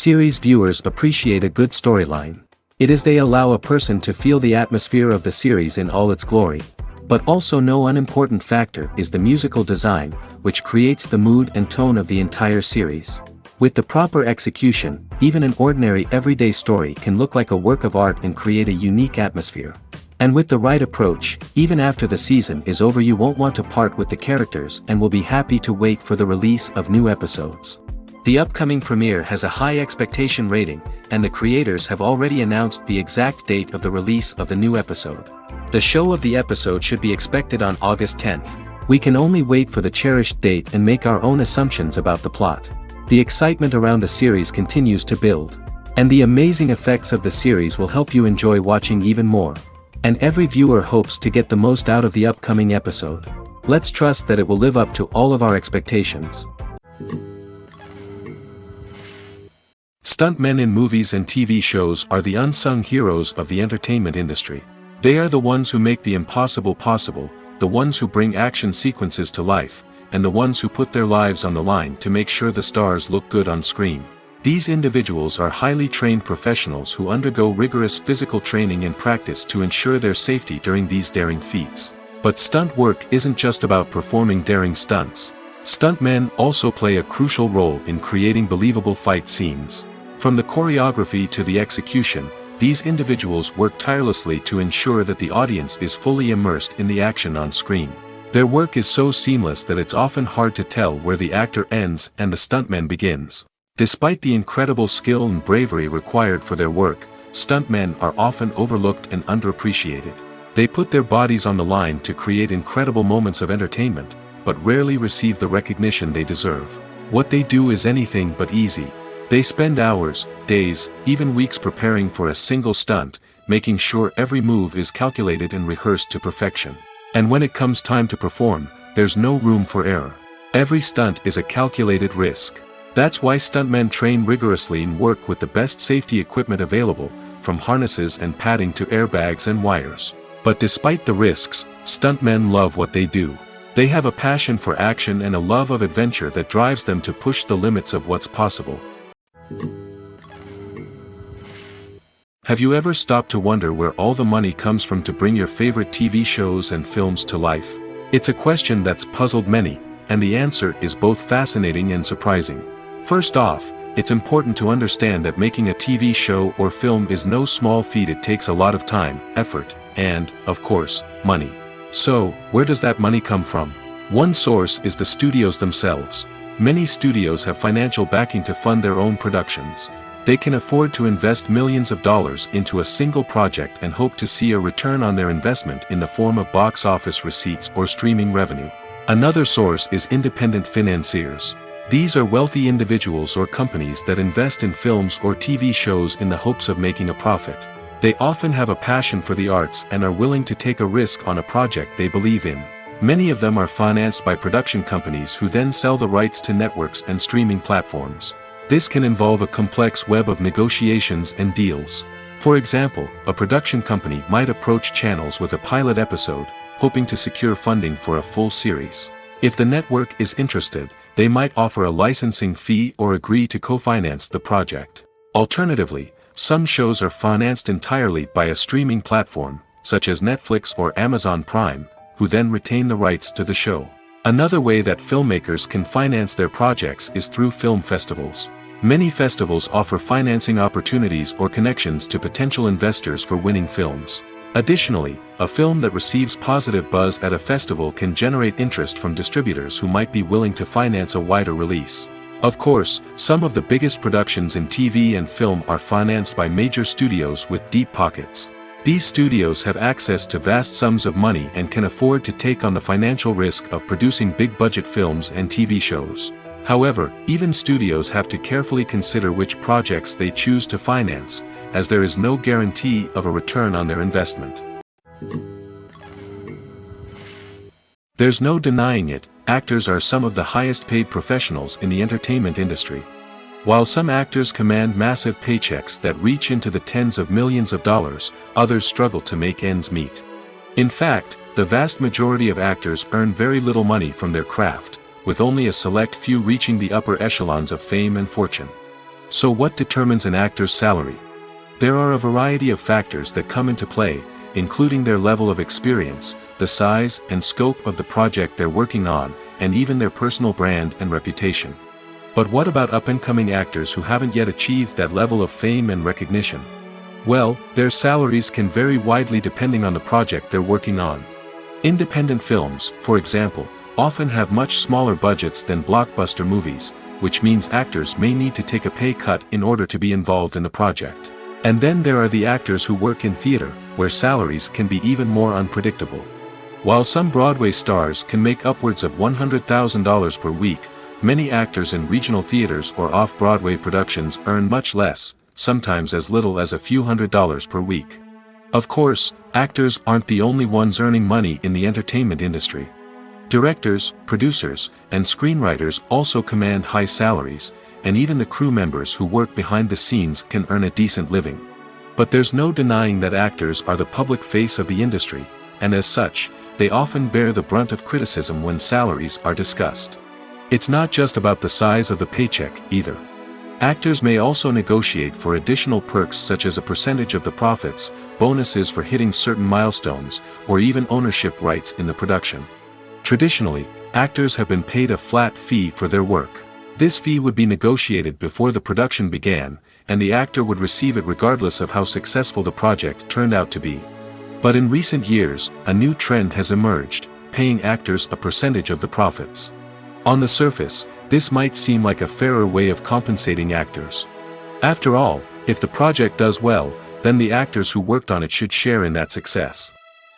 Series viewers appreciate a good storyline. It is they allow a person to feel the atmosphere of the series in all its glory. But also no unimportant factor is the musical design, which creates the mood and tone of the entire series. With the proper execution, even an ordinary everyday story can look like a work of art and create a unique atmosphere. And with the right approach, even after the season is over you won't want to part with the characters and will be happy to wait for the release of new episodes. The upcoming premiere has a high expectation rating, and the creators have already announced the exact date of the release of the new episode. The show of the episode should be expected on August 10th. We can only wait for the cherished date and make our own assumptions about the plot. The excitement around the series continues to build. And the amazing effects of the series will help you enjoy watching even more. And every viewer hopes to get the most out of the upcoming episode. Let's trust that it will live up to all of our expectations. Stuntmen in movies and TV shows are the unsung heroes of the entertainment industry. They are the ones who make the impossible possible, the ones who bring action sequences to life, and the ones who put their lives on the line to make sure the stars look good on screen. These individuals are highly trained professionals who undergo rigorous physical training and practice to ensure their safety during these daring feats. But stunt work isn't just about performing daring stunts. Stuntmen also play a crucial role in creating believable fight scenes. From the choreography to the execution, these individuals work tirelessly to ensure that the audience is fully immersed in the action on screen. Their work is so seamless that it's often hard to tell where the actor ends and the stuntman begins. Despite the incredible skill and bravery required for their work, stuntmen are often overlooked and underappreciated. They put their bodies on the line to create incredible moments of entertainment, but rarely receive the recognition they deserve. What they do is anything but easy. They spend hours, days, even weeks preparing for a single stunt, making sure every move is calculated and rehearsed to perfection. And when it comes time to perform, there's no room for error. Every stunt is a calculated risk. That's why stuntmen train rigorously and work with the best safety equipment available, from harnesses and padding to airbags and wires. But despite the risks, stuntmen love what they do. They have a passion for action and a love of adventure that drives them to push the limits of what's possible. Have you ever stopped to wonder where all the money comes from to bring your favorite TV shows and films to life? It's a question that's puzzled many, and the answer is both fascinating and surprising. First off, it's important to understand that making a TV show or film is no small feat. It takes a lot of time, effort, and, of course, money. So, where does that money come from? One source is the studios themselves. Many studios have financial backing to fund their own productions. They can afford to invest millions of dollars into a single project and hope to see a return on their investment in the form of box office receipts or streaming revenue. Another source is independent financiers. These are wealthy individuals or companies that invest in films or TV shows in the hopes of making a profit. They often have a passion for the arts and are willing to take a risk on a project they believe in. Many of them are financed by production companies who then sell the rights to networks and streaming platforms. This can involve a complex web of negotiations and deals. For example, a production company might approach channels with a pilot episode, hoping to secure funding for a full series. If the network is interested, they might offer a licensing fee or agree to co-finance the project. Alternatively, some shows are financed entirely by a streaming platform, such as Netflix or Amazon Prime, who then retain the rights to the show. Another way that filmmakers can finance their projects is through film festivals. Many festivals offer financing opportunities or connections to potential investors for winning films. Additionally, a film that receives positive buzz at a festival can generate interest from distributors who might be willing to finance a wider release. Of course, some of the biggest productions in TV and film are financed by major studios with deep pockets. These studios have access to vast sums of money and can afford to take on the financial risk of producing big-budget films and TV shows. However, even studios have to carefully consider which projects they choose to finance, as there is no guarantee of a return on their investment. There's no denying it, actors are some of the highest-paid professionals in the entertainment industry. While some actors command massive paychecks that reach into the tens of millions of dollars, others struggle to make ends meet. In fact, the vast majority of actors earn very little money from their craft, with only a select few reaching the upper echelons of fame and fortune. So what determines an actor's salary? There are a variety of factors that come into play, including their level of experience, the size and scope of the project they're working on, and even their personal brand and reputation. But what about up-and-coming actors who haven't yet achieved that level of fame and recognition? Well, their salaries can vary widely depending on the project they're working on. Independent films, for example, often have much smaller budgets than blockbuster movies, which means actors may need to take a pay cut in order to be involved in the project. And then there are the actors who work in theater, where salaries can be even more unpredictable. While some Broadway stars can make upwards of $100,000 per week, many actors in regional theaters or off-Broadway productions earn much less, sometimes as little as a few $100s per week. Of course, actors aren't the only ones earning money in the entertainment industry. Directors, producers, and screenwriters also command high salaries, and even the crew members who work behind the scenes can earn a decent living. But there's no denying that actors are the public face of the industry, and as such, they often bear the brunt of criticism when salaries are discussed. It's not just about the size of the paycheck, either. Actors may also negotiate for additional perks such as a percentage of the profits, bonuses for hitting certain milestones, or even ownership rights in the production. Traditionally, actors have been paid a flat fee for their work. This fee would be negotiated before the production began, and the actor would receive it regardless of how successful the project turned out to be. But in recent years, a new trend has emerged, paying actors a percentage of the profits. On the surface, this might seem like a fairer way of compensating actors. After all, if the project does well, then the actors who worked on it should share in that success.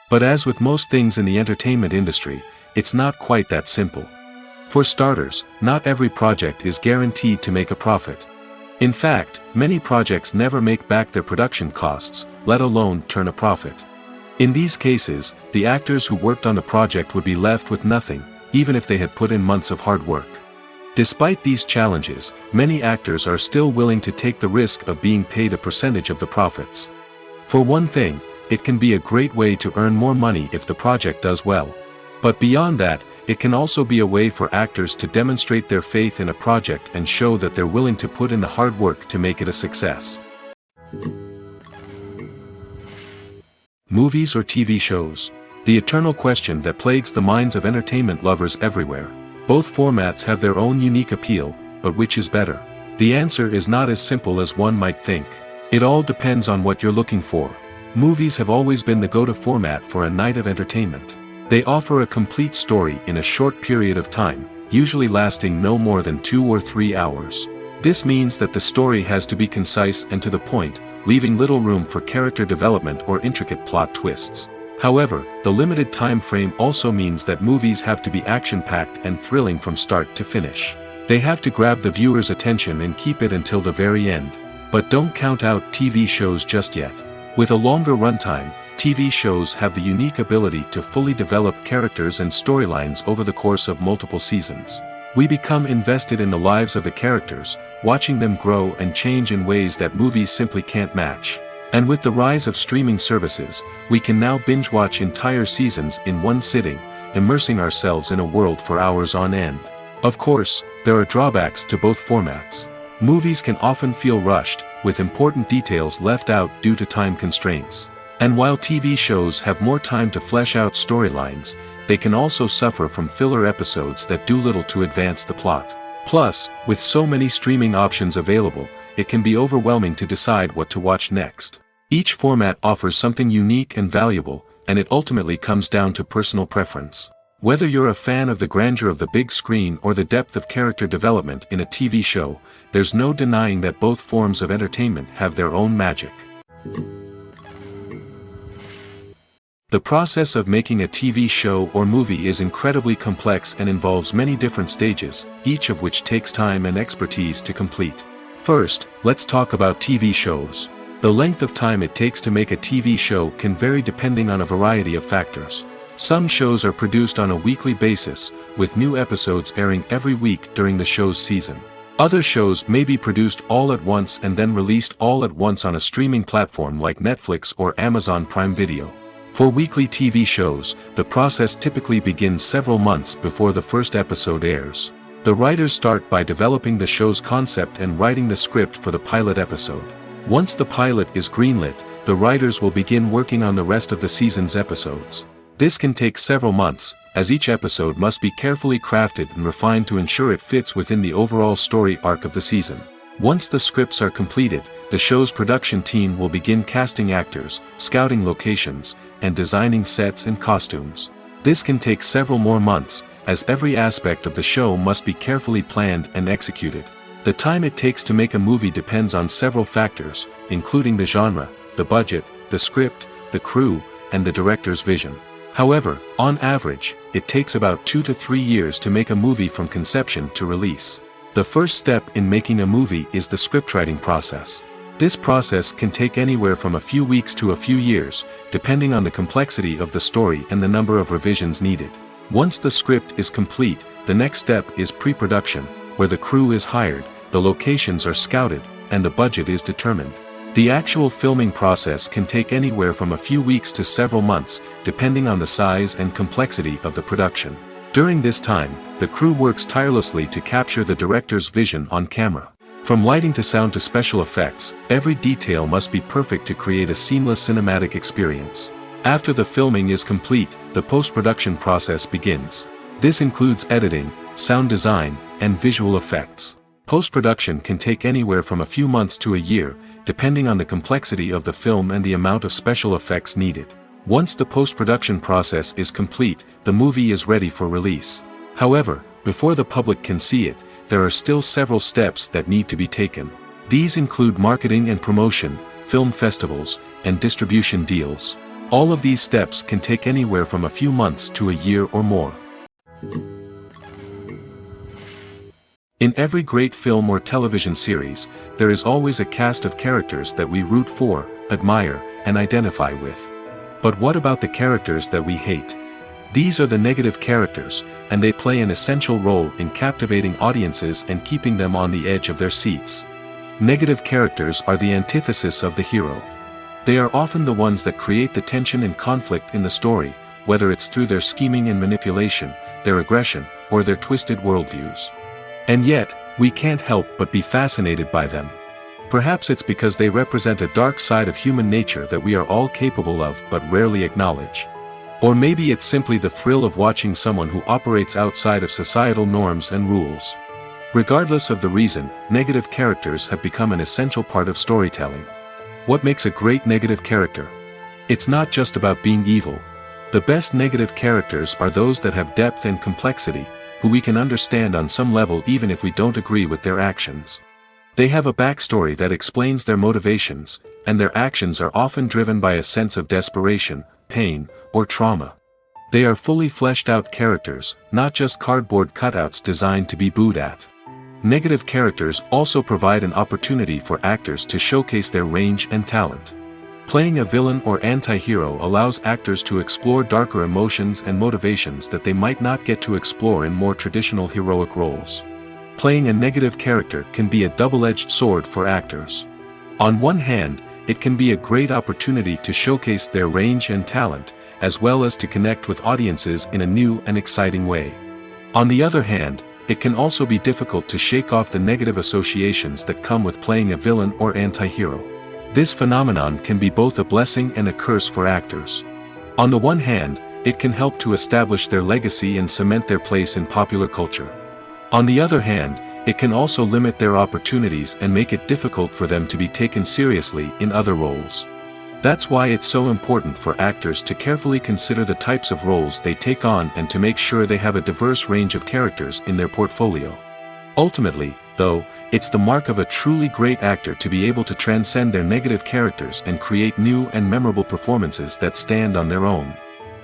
But as with most things in the entertainment industry, it's not quite that simple. For starters, not every project is guaranteed to make a profit. In fact, many projects never make back their production costs, let alone turn a profit. In these cases, the actors who worked on the project would be left with nothing, even if they had put in months of hard work. Despite these challenges, many actors are still willing to take the risk of being paid a percentage of the profits. For one thing, it can be a great way to earn more money if the project does well. But beyond that, it can also be a way for actors to demonstrate their faith in a project and show that they're willing to put in the hard work to make it a success. Movies or TV shows? The eternal question that plagues the minds of entertainment lovers everywhere. Both formats have their own unique appeal, but which is better? The answer is not as simple as one might think. It all depends on what you're looking for. Movies have always been the go-to format for a night of entertainment. They offer a complete story in a short period of time, usually lasting no more than 2 or 3 hours. This means that the story has to be concise and to the point, leaving little room for character development or intricate plot twists. However, the limited time frame also means that movies have to be action-packed and thrilling from start to finish. They have to grab the viewer's attention and keep it until the very end. But don't count out TV shows just yet. With a longer runtime, TV shows have the unique ability to fully develop characters and storylines over the course of multiple seasons. We become invested in the lives of the characters, watching them grow and change in ways that movies simply can't match. And with the rise of streaming services, we can now binge-watch entire seasons in one sitting, immersing ourselves in a world for hours on end. Of course, there are drawbacks to both formats. Movies can often feel rushed, with important details left out due to time constraints. And while TV shows have more time to flesh out storylines, they can also suffer from filler episodes that do little to advance the plot. Plus, with so many streaming options available, it can be overwhelming to decide what to watch next. Each format offers something unique and valuable, and it ultimately comes down to personal preference. Whether you're a fan of the grandeur of the big screen or the depth of character development in a TV show, there's no denying that both forms of entertainment have their own magic. The process of making a TV show or movie is incredibly complex and involves many different stages, each of which takes time and expertise to complete. First, let's talk about TV shows. The length of time it takes to make a TV show can vary depending on a variety of factors. Some shows are produced on a weekly basis, with new episodes airing every week during the show's season. Other shows may be produced all at once and then released all at once on a streaming platform like Netflix or Amazon Prime Video. For weekly TV shows, the process typically begins several months before the first episode airs. The writers start by developing the show's concept and writing the script for the pilot episode. Once the pilot is greenlit, the writers will begin working on the rest of the season's episodes. This can take several months, as each episode must be carefully crafted and refined to ensure it fits within the overall story arc of the season. Once the scripts are completed, the show's production team will begin casting actors, scouting locations, and designing sets and costumes. This can take several more months, as every aspect of the show must be carefully planned and executed. The time it takes to make a movie depends on several factors, including the genre, the budget, the script, the crew, and the director's vision. However, on average, it takes about 2 to 3 years to make a movie from conception to release. The first step in making a movie is the scriptwriting process. This process can take anywhere from a few weeks to a few years, depending on the complexity of the story and the number of revisions needed. Once the script is complete, the next step is pre-production, where the crew is hired, the locations are scouted, and the budget is determined. The actual filming process can take anywhere from a few weeks to several months, depending on the size and complexity of the production. During this time, the crew works tirelessly to capture the director's vision on camera. From lighting to sound to special effects, every detail must be perfect to create a seamless cinematic experience. After the filming is complete, the post-production process begins. This includes editing, sound design, and visual effects. Post-production can take anywhere from a few months to a year, depending on the complexity of the film and the amount of special effects needed. Once the post-production process is complete, the movie is ready for release. However, before the public can see it, there are still several steps that need to be taken. These include marketing and promotion, film festivals, and distribution deals. All of these steps can take anywhere from a few months to a year or more. In every great film or television series, there is always a cast of characters that we root for, admire, and identify with. But what about the characters that we hate? These are the negative characters, and they play an essential role in captivating audiences and keeping them on the edge of their seats. Negative characters are the antithesis of the hero. They are often the ones that create the tension and conflict in the story, whether it's through their scheming and manipulation, their aggression, or their twisted worldviews. And yet, we can't help but be fascinated by them. Perhaps it's because they represent a dark side of human nature that we are all capable of but rarely acknowledge. Or maybe it's simply the thrill of watching someone who operates outside of societal norms and rules. Regardless of the reason, negative characters have become an essential part of storytelling. What makes a great negative character? It's not just about being evil. The best negative characters are those that have depth and complexity, who we can understand on some level even if we don't agree with their actions. They have a backstory that explains their motivations, and their actions are often driven by a sense of desperation, pain, or trauma. They are fully fleshed out characters, not just cardboard cutouts designed to be booed at. Negative characters also provide an opportunity for actors to showcase their range and talent. Playing a villain or anti-hero allows actors to explore darker emotions and motivations that they might not get to explore in more traditional heroic roles. Playing a negative character can be a double-edged sword for actors. On one hand, it can be a great opportunity to showcase their range and talent, as well as to connect with audiences in a new and exciting way. On the other hand, it can also be difficult to shake off the negative associations that come with playing a villain or anti-hero. This phenomenon can be both a blessing and a curse for actors. On the one hand, it can help to establish their legacy and cement their place in popular culture. On the other hand, it can also limit their opportunities and make it difficult for them to be taken seriously in other roles. That's why it's so important for actors to carefully consider the types of roles they take on and to make sure they have a diverse range of characters in their portfolio. Ultimately, though, it's the mark of a truly great actor to be able to transcend their negative characters and create new and memorable performances that stand on their own.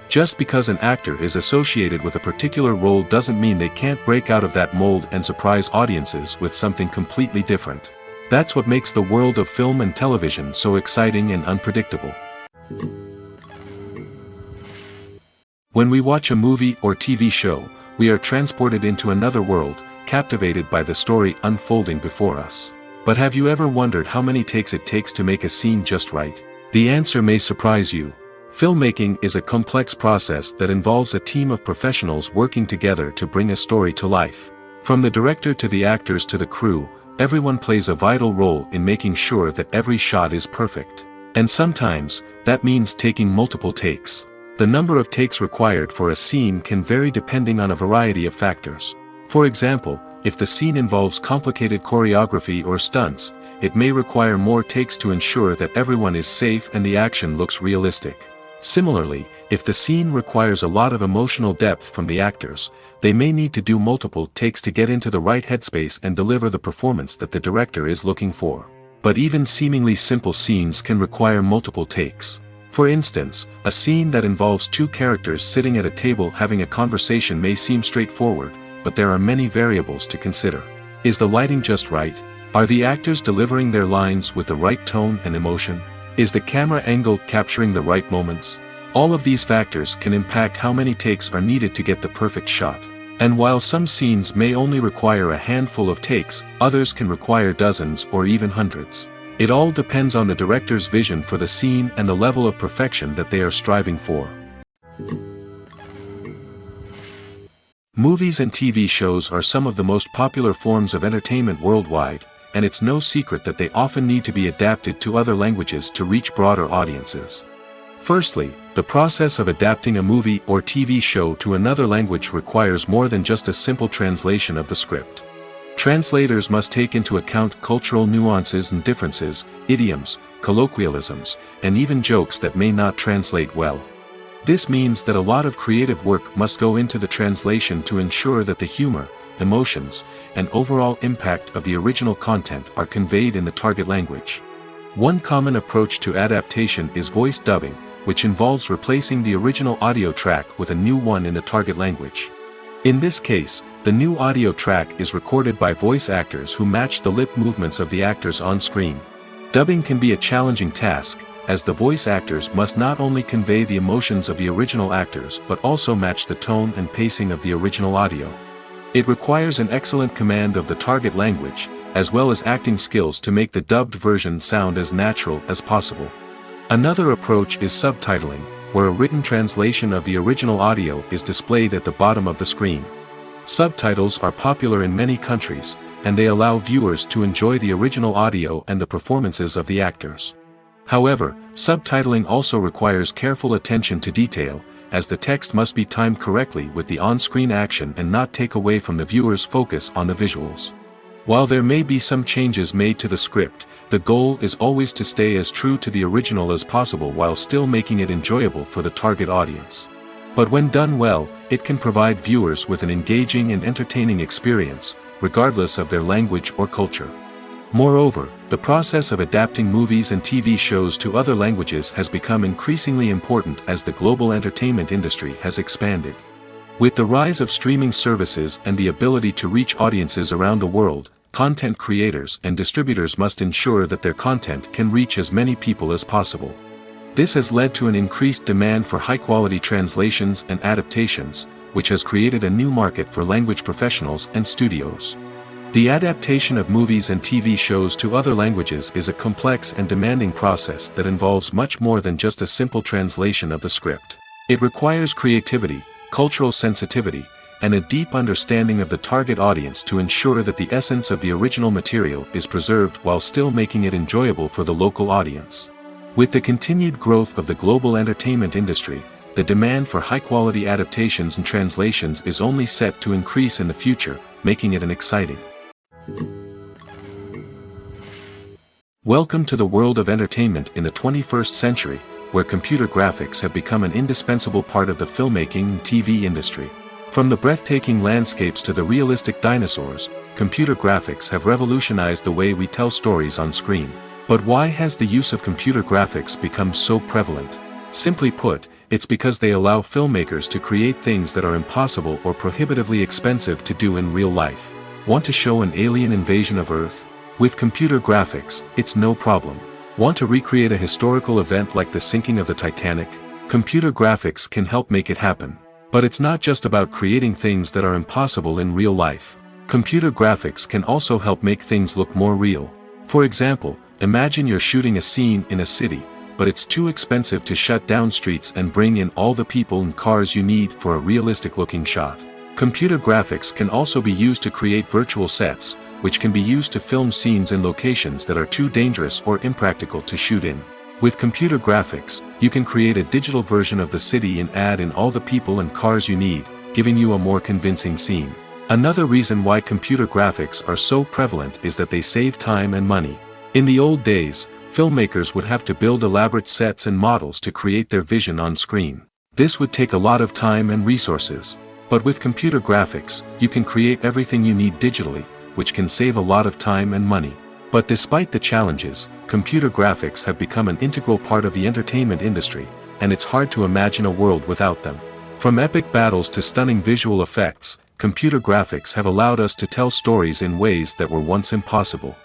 Just because an actor is associated with a particular role doesn't mean they can't break out of that mold and surprise audiences with something completely different. That's what makes the world of film and television so exciting and unpredictable. When we watch a movie or TV show, we are transported into another world, captivated by the story unfolding before us. But have you ever wondered how many takes it takes to make a scene just right? The answer may surprise you. Filmmaking is a complex process that involves a team of professionals working together to bring a story to life. From the director to the actors to the crew, everyone plays a vital role in making sure that every shot is perfect. And sometimes, that means taking multiple takes. The number of takes required for a scene can vary depending on a variety of factors. For example, if the scene involves complicated choreography or stunts, it may require more takes to ensure that everyone is safe and the action looks realistic. Similarly, if the scene requires a lot of emotional depth from the actors, they may need to do multiple takes to get into the right headspace and deliver the performance that the director is looking for. But even seemingly simple scenes can require multiple takes. For instance, a scene that involves two characters sitting at a table having a conversation may seem straightforward, but there are many variables to consider. Is the lighting just right? Are the actors delivering their lines with the right tone and emotion? Is the camera angle capturing the right moments? All of these factors can impact how many takes are needed to get the perfect shot. And while some scenes may only require a handful of takes, others can require dozens or even hundreds. It all depends on the director's vision for the scene and the level of perfection that they are striving for. Movies and TV shows are some of the most popular forms of entertainment worldwide, and it's no secret that they often need to be adapted to other languages to reach broader audiences. Firstly, the process of adapting a movie or TV show to another language requires more than just a simple translation of the script. Translators must take into account cultural nuances and differences, idioms, colloquialisms, and even jokes that may not translate well. This means that a lot of creative work must go into the translation to ensure that the humor, emotions, and overall impact of the original content are conveyed in the target language. One common approach to adaptation is voice dubbing, which involves replacing the original audio track with a new one in the target language. In this case, the new audio track is recorded by voice actors who match the lip movements of the actors on screen. Dubbing can be a challenging task, as the voice actors must not only convey the emotions of the original actors but also match the tone and pacing of the original audio. It requires an excellent command of the target language, as well as acting skills to make the dubbed version sound as natural as possible. Another approach is subtitling, where a written translation of the original audio is displayed at the bottom of the screen. Subtitles are popular in many countries, and they allow viewers to enjoy the original audio and the performances of the actors. However, subtitling also requires careful attention to detail, as the text must be timed correctly with the on-screen action and not take away from the viewer's focus on the visuals. While there may be some changes made to the script, the goal is always to stay as true to the original as possible while still making it enjoyable for the target audience. But when done well, it can provide viewers with an engaging and entertaining experience, regardless of their language or culture. Moreover, the process of adapting movies and TV shows to other languages has become increasingly important as the global entertainment industry has expanded. With the rise of streaming services and the ability to reach audiences around the world, content creators and distributors must ensure that their content can reach as many people as possible. This has led to an increased demand for high-quality translations and adaptations, which has created a new market for language professionals and studios. The adaptation of movies and TV shows to other languages is a complex and demanding process that involves much more than just a simple translation of the script. It requires creativity, cultural sensitivity, and a deep understanding of the target audience to ensure that the essence of the original material is preserved while still making it enjoyable for the local audience. With the continued growth of the global entertainment industry, the demand for high-quality adaptations and translations is only set to increase in the future, making it an exciting. Welcome to the world of entertainment in the 21st century, where computer graphics have become an indispensable part of the filmmaking and TV industry. From the breathtaking landscapes to the realistic dinosaurs, computer graphics have revolutionized the way we tell stories on screen. But why has the use of computer graphics become so prevalent? Simply put, it's because they allow filmmakers to create things that are impossible or prohibitively expensive to do in real life. Want to show an alien invasion of Earth? With computer graphics, it's no problem. Want to recreate a historical event like the sinking of the Titanic? Computer graphics can help make it happen. But it's not just about creating things that are impossible in real life. Computer graphics can also help make things look more real. For example, imagine you're shooting a scene in a city, but it's too expensive to shut down streets and bring in all the people and cars you need for a realistic-looking shot. Computer graphics can also be used to create virtual sets, which can be used to film scenes in locations that are too dangerous or impractical to shoot in. With computer graphics, you can create a digital version of the city and add in all the people and cars you need, giving you a more convincing scene. Another reason why computer graphics are so prevalent is that they save time and money. In the old days, filmmakers would have to build elaborate sets and models to create their vision on screen. This would take a lot of time and resources. But with computer graphics, you can create everything you need digitally, which can save a lot of time and money. But despite the challenges, computer graphics have become an integral part of the entertainment industry, and it's hard to imagine a world without them. From epic battles to stunning visual effects, computer graphics have allowed us to tell stories in ways that were once impossible.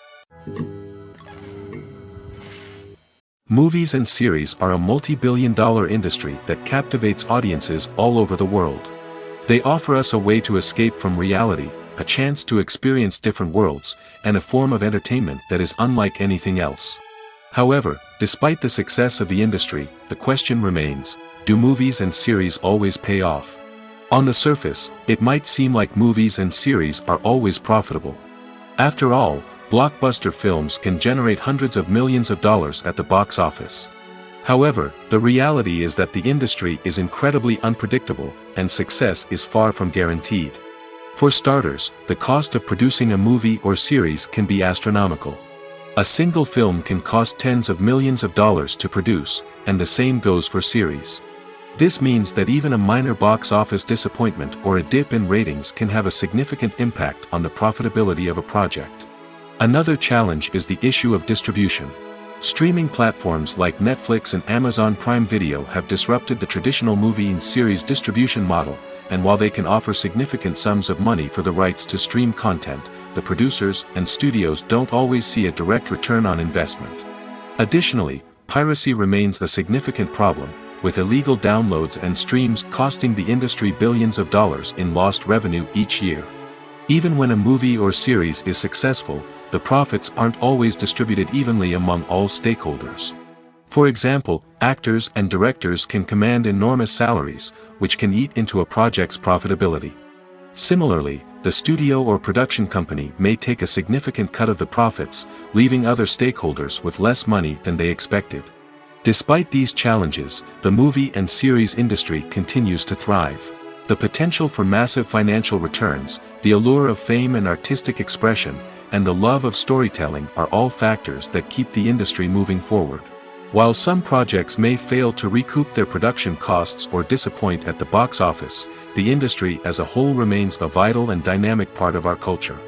Movies and series are a multi-billion-dollar industry that captivates audiences all over the world. They offer us a way to escape from reality, a chance to experience different worlds, and a form of entertainment that is unlike anything else. However, despite the success of the industry, the question remains, do movies and series always pay off? On the surface, it might seem like movies and series are always profitable. After all, blockbuster films can generate hundreds of millions of dollars at the box office. However, the reality is that the industry is incredibly unpredictable, and success is far from guaranteed. For starters, the cost of producing a movie or series can be astronomical. A single film can cost tens of millions of dollars to produce, and the same goes for series. This means that even a minor box office disappointment or a dip in ratings can have a significant impact on the profitability of a project. Another challenge is the issue of distribution. Streaming platforms like Netflix and Amazon Prime Video have disrupted the traditional movie and series distribution model, and while they can offer significant sums of money for the rights to stream content, the producers and studios don't always see a direct return on investment. Additionally, piracy remains a significant problem, with illegal downloads and streams costing the industry billions of dollars in lost revenue each year. Even when a movie or series is successful, the profits aren't always distributed evenly among all stakeholders. For example, actors and directors can command enormous salaries, which can eat into a project's profitability. Similarly, the studio or production company may take a significant cut of the profits, leaving other stakeholders with less money than they expected. Despite these challenges, the movie and series industry continues to thrive. The potential for massive financial returns, the allure of fame and artistic expression, and the love of storytelling are all factors that keep the industry moving forward. While some projects may fail to recoup their production costs or disappoint at the box office, the industry as a whole remains a vital and dynamic part of our culture.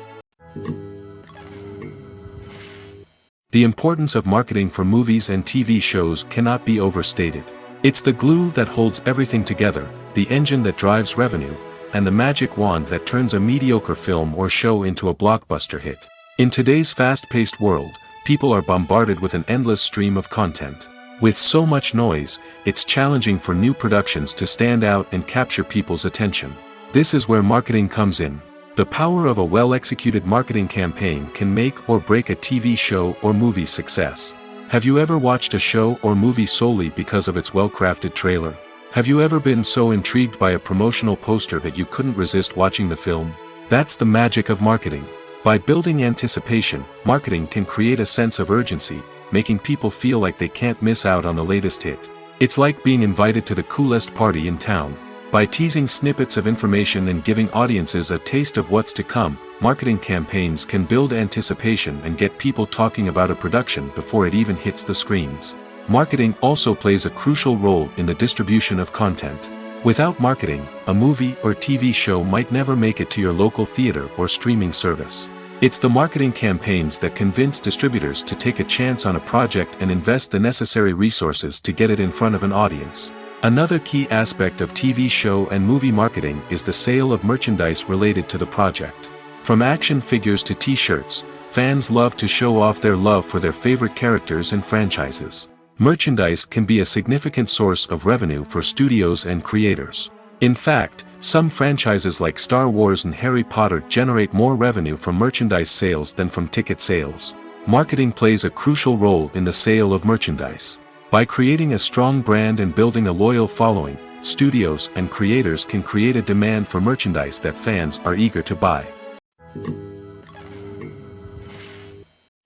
The importance of marketing for movies and TV shows cannot be overstated. It's the glue that holds everything together, the engine that drives revenue, and the magic wand that turns a mediocre film or show into a blockbuster hit. In today's fast-paced world, people are bombarded with an endless stream of content. With so much noise, it's challenging for new productions to stand out and capture people's attention. This is where marketing comes in. The power of a well-executed marketing campaign can make or break a TV show or movie's success. Have you ever watched a show or movie solely because of its well-crafted trailer? Have you ever been so intrigued by a promotional poster that you couldn't resist watching the film? That's the magic of marketing. By building anticipation, marketing can create a sense of urgency, making people feel like they can't miss out on the latest hit. It's like being invited to the coolest party in town. By teasing snippets of information and giving audiences a taste of what's to come, marketing campaigns can build anticipation and get people talking about a production before it even hits the screens. Marketing also plays a crucial role in the distribution of content. Without marketing, a movie or TV show might never make it to your local theater or streaming service. It's the marketing campaigns that convince distributors to take a chance on a project and invest the necessary resources to get it in front of an audience. Another key aspect of TV show and movie marketing is the sale of merchandise related to the project. From action figures to t-shirts, fans love to show off their love for their favorite characters and franchises. Merchandise can be a significant source of revenue for studios and creators. In fact, some franchises like Star Wars and Harry Potter generate more revenue from merchandise sales than from ticket sales. Marketing plays a crucial role in the sale of merchandise. By creating a strong brand and building a loyal following, studios and creators can create a demand for merchandise that fans are eager to buy.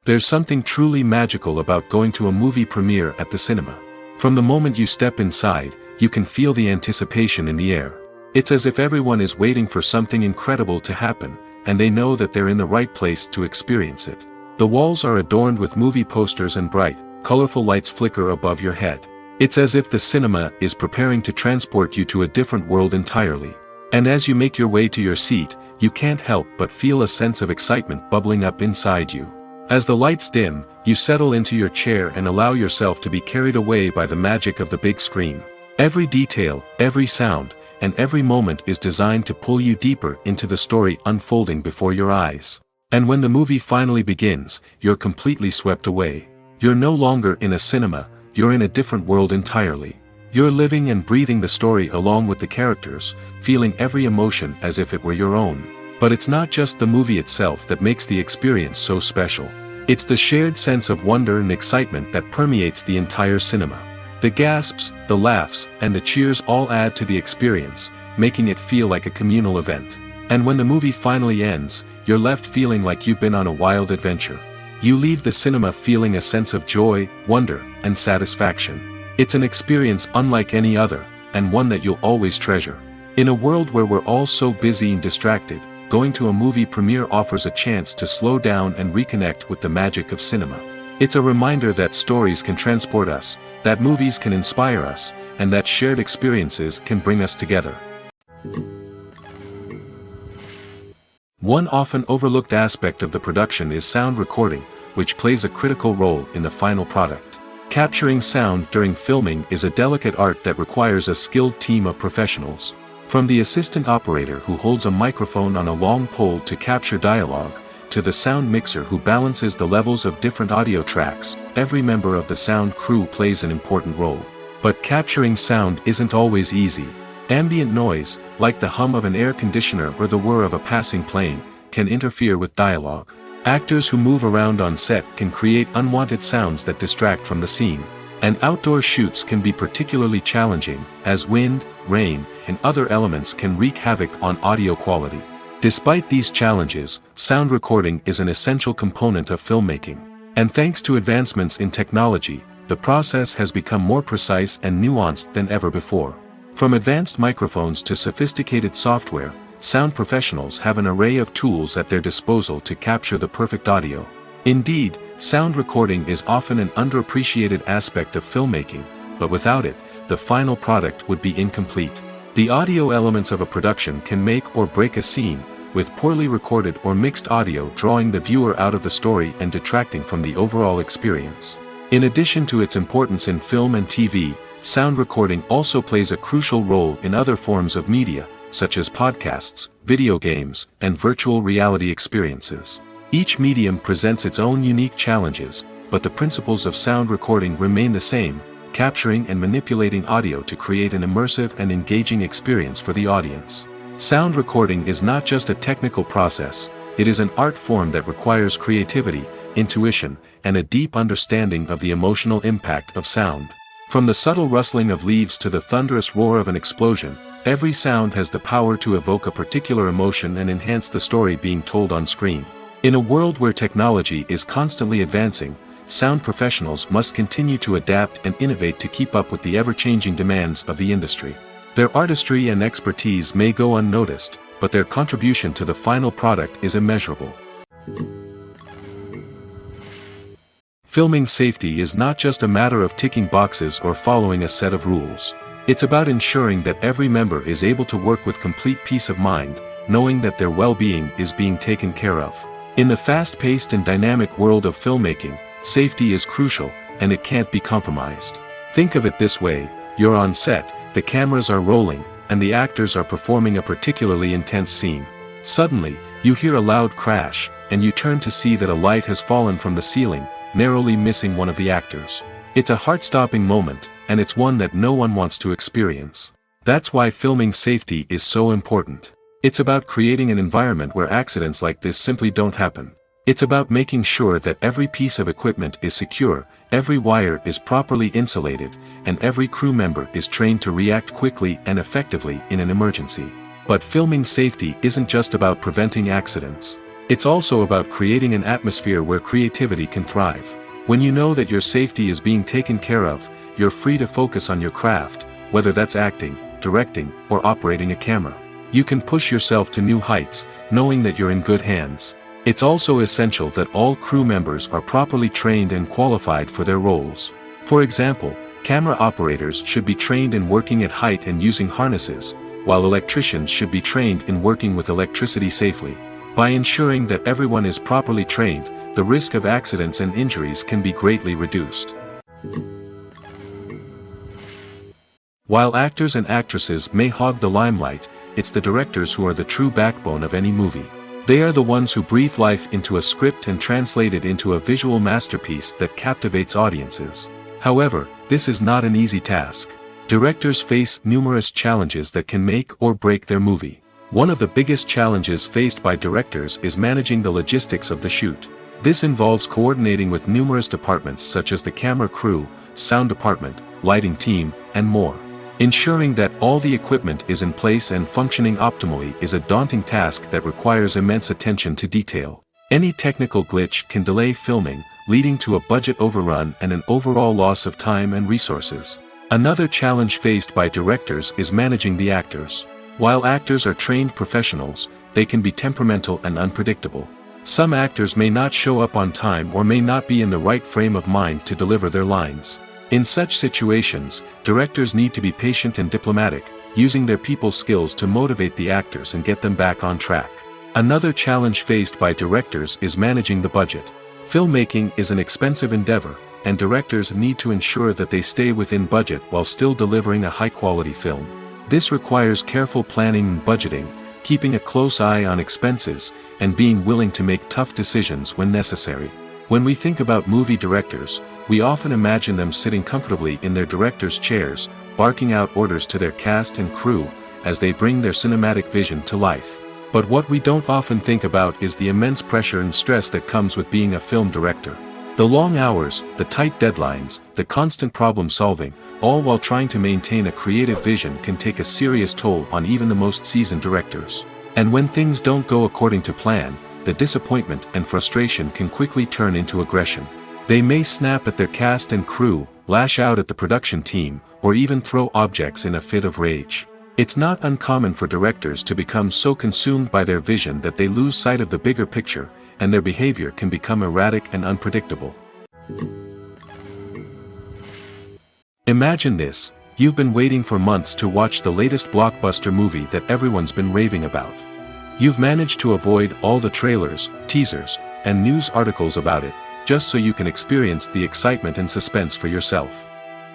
There's something truly magical about going to a movie premiere at the cinema. From the moment you step inside, you can feel the anticipation in the air. It's as if everyone is waiting for something incredible to happen, and they know that they're in the right place to experience it. The walls are adorned with movie posters and bright, colorful lights flicker above your head. It's as if the cinema is preparing to transport you to a different world entirely. And as you make your way to your seat, you can't help but feel a sense of excitement bubbling up inside you. As the lights dim, you settle into your chair and allow yourself to be carried away by the magic of the big screen. Every detail, every sound, and every moment is designed to pull you deeper into the story unfolding before your eyes. And when the movie finally begins, you're completely swept away. You're no longer in a cinema, you're in a different world entirely. You're living and breathing the story along with the characters, feeling every emotion as if it were your own. But it's not just the movie itself that makes the experience so special. It's the shared sense of wonder and excitement that permeates the entire cinema. The gasps, the laughs, and the cheers all add to the experience, making it feel like a communal event. And when the movie finally ends, you're left feeling like you've been on a wild adventure. You leave the cinema feeling a sense of joy, wonder, and satisfaction. It's an experience unlike any other, and one that you'll always treasure. In a world where we're all so busy and distracted, going to a movie premiere offers a chance to slow down and reconnect with the magic of cinema. It's a reminder that stories can transport us, that movies can inspire us, and that shared experiences can bring us together. One often overlooked aspect of the production is sound recording, which plays a critical role in the final product. Capturing sound during filming is a delicate art that requires a skilled team of professionals. From the assistant operator who holds a microphone on a long pole to capture dialogue, to the sound mixer who balances the levels of different audio tracks, every member of the sound crew plays an important role. But capturing sound isn't always easy. Ambient noise, like the hum of an air conditioner or the whir of a passing plane, can interfere with dialogue. Actors who move around on set can create unwanted sounds that distract from the scene. And outdoor shoots can be particularly challenging, as wind, rain, and other elements can wreak havoc on audio quality. Despite these challenges, sound recording is an essential component of filmmaking. And thanks to advancements in technology, the process has become more precise and nuanced than ever before. From advanced microphones to sophisticated software, sound professionals have an array of tools at their disposal to capture the perfect audio. Indeed, sound recording is often an underappreciated aspect of filmmaking, but without it, the final product would be incomplete. The audio elements of a production can make or break a scene, with poorly recorded or mixed audio drawing the viewer out of the story and detracting from the overall experience. In addition to its importance in film and TV, sound recording also plays a crucial role in other forms of media, such as podcasts, video games, and virtual reality experiences. Each medium presents its own unique challenges, but the principles of sound recording remain the same, capturing and manipulating audio to create an immersive and engaging experience for the audience. Sound recording is not just a technical process, it is an art form that requires creativity, intuition, and a deep understanding of the emotional impact of sound. From the subtle rustling of leaves to the thunderous roar of an explosion, every sound has the power to evoke a particular emotion and enhance the story being told on screen. In a world where technology is constantly advancing, sound professionals must continue to adapt and innovate to keep up with the ever-changing demands of the industry. Their artistry and expertise may go unnoticed, but their contribution to the final product is immeasurable. Filming safety is not just a matter of ticking boxes or following a set of rules. It's about ensuring that every member is able to work with complete peace of mind, knowing that their well-being is being taken care of. In the fast-paced and dynamic world of filmmaking, safety is crucial, and it can't be compromised. Think of it this way: you're on set, the cameras are rolling, and the actors are performing a particularly intense scene. Suddenly, you hear a loud crash, and you turn to see that a light has fallen from the ceiling, narrowly missing one of the actors. It's a heart-stopping moment, and it's one that no one wants to experience. That's why filming safety is so important. It's about creating an environment where accidents like this simply don't happen. It's about making sure that every piece of equipment is secure, every wire is properly insulated, and every crew member is trained to react quickly and effectively in an emergency. But filming safety isn't just about preventing accidents. It's also about creating an atmosphere where creativity can thrive. When you know that your safety is being taken care of, you're free to focus on your craft, whether that's acting, directing, or operating a camera. You can push yourself to new heights, knowing that you're in good hands. It's also essential that all crew members are properly trained and qualified for their roles. For example, camera operators should be trained in working at height and using harnesses, while electricians should be trained in working with electricity safely. By ensuring that everyone is properly trained, the risk of accidents and injuries can be greatly reduced. While actors and actresses may hog the limelight, it's the directors who are the true backbone of any movie. They are the ones who breathe life into a script and translate it into a visual masterpiece that captivates audiences. However, this is not an easy task. Directors face numerous challenges that can make or break their movie. One of the biggest challenges faced by directors is managing the logistics of the shoot. This involves coordinating with numerous departments such as the camera crew, sound department, lighting team, and more. Ensuring that all the equipment is in place and functioning optimally is a daunting task that requires immense attention to detail. Any technical glitch can delay filming, leading to a budget overrun and an overall loss of time and resources. Another challenge faced by directors is managing the actors. While actors are trained professionals, they can be temperamental and unpredictable. Some actors may not show up on time or may not be in the right frame of mind to deliver their lines. In such situations, directors need to be patient and diplomatic, using their people skills to motivate the actors and get them back on track. Another challenge faced by directors is managing the budget. Filmmaking is an expensive endeavor, and directors need to ensure that they stay within budget while still delivering a high-quality film. This requires careful planning and budgeting, keeping a close eye on expenses, and being willing to make tough decisions when necessary. When we think about movie directors, we often imagine them sitting comfortably in their director's chairs, barking out orders to their cast and crew, as they bring their cinematic vision to life. But what we don't often think about is the immense pressure and stress that comes with being a film director. The long hours, the tight deadlines, the constant problem solving, all while trying to maintain a creative vision can take a serious toll on even the most seasoned directors. And when things don't go according to plan, the disappointment and frustration can quickly turn into aggression. They may snap at their cast and crew, lash out at the production team, or even throw objects in a fit of rage. It's not uncommon for directors to become so consumed by their vision that they lose sight of the bigger picture, and their behavior can become erratic and unpredictable. Imagine this: you've been waiting for months to watch the latest blockbuster movie that everyone's been raving about. You've managed to avoid all the trailers, teasers, and news articles about it, just so you can experience the excitement and suspense for yourself.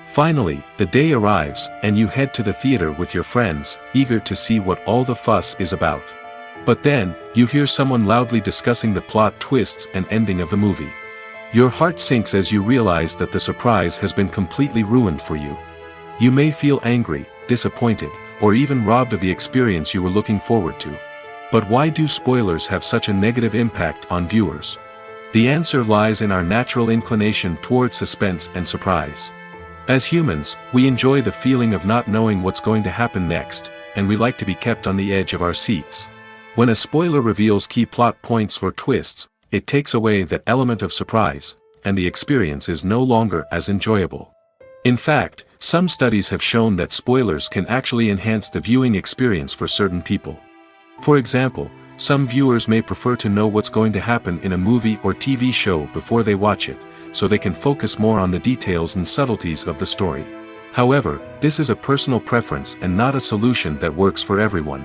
Finally, the day arrives, and you head to the theater with your friends, eager to see what all the fuss is about. But then, you hear someone loudly discussing the plot twists and ending of the movie. Your heart sinks as you realize that the surprise has been completely ruined for you. You may feel angry, disappointed, or even robbed of the experience you were looking forward to. But why do spoilers have such a negative impact on viewers? The answer lies in our natural inclination toward suspense and surprise. As humans, we enjoy the feeling of not knowing what's going to happen next, and we like to be kept on the edge of our seats. When a spoiler reveals key plot points or twists, it takes away that element of surprise, and the experience is no longer as enjoyable. In fact, some studies have shown that spoilers can actually enhance the viewing experience for certain people. For example, some viewers may prefer to know what's going to happen in a movie or TV show before they watch it, so they can focus more on the details and subtleties of the story. However, this is a personal preference and not a solution that works for everyone.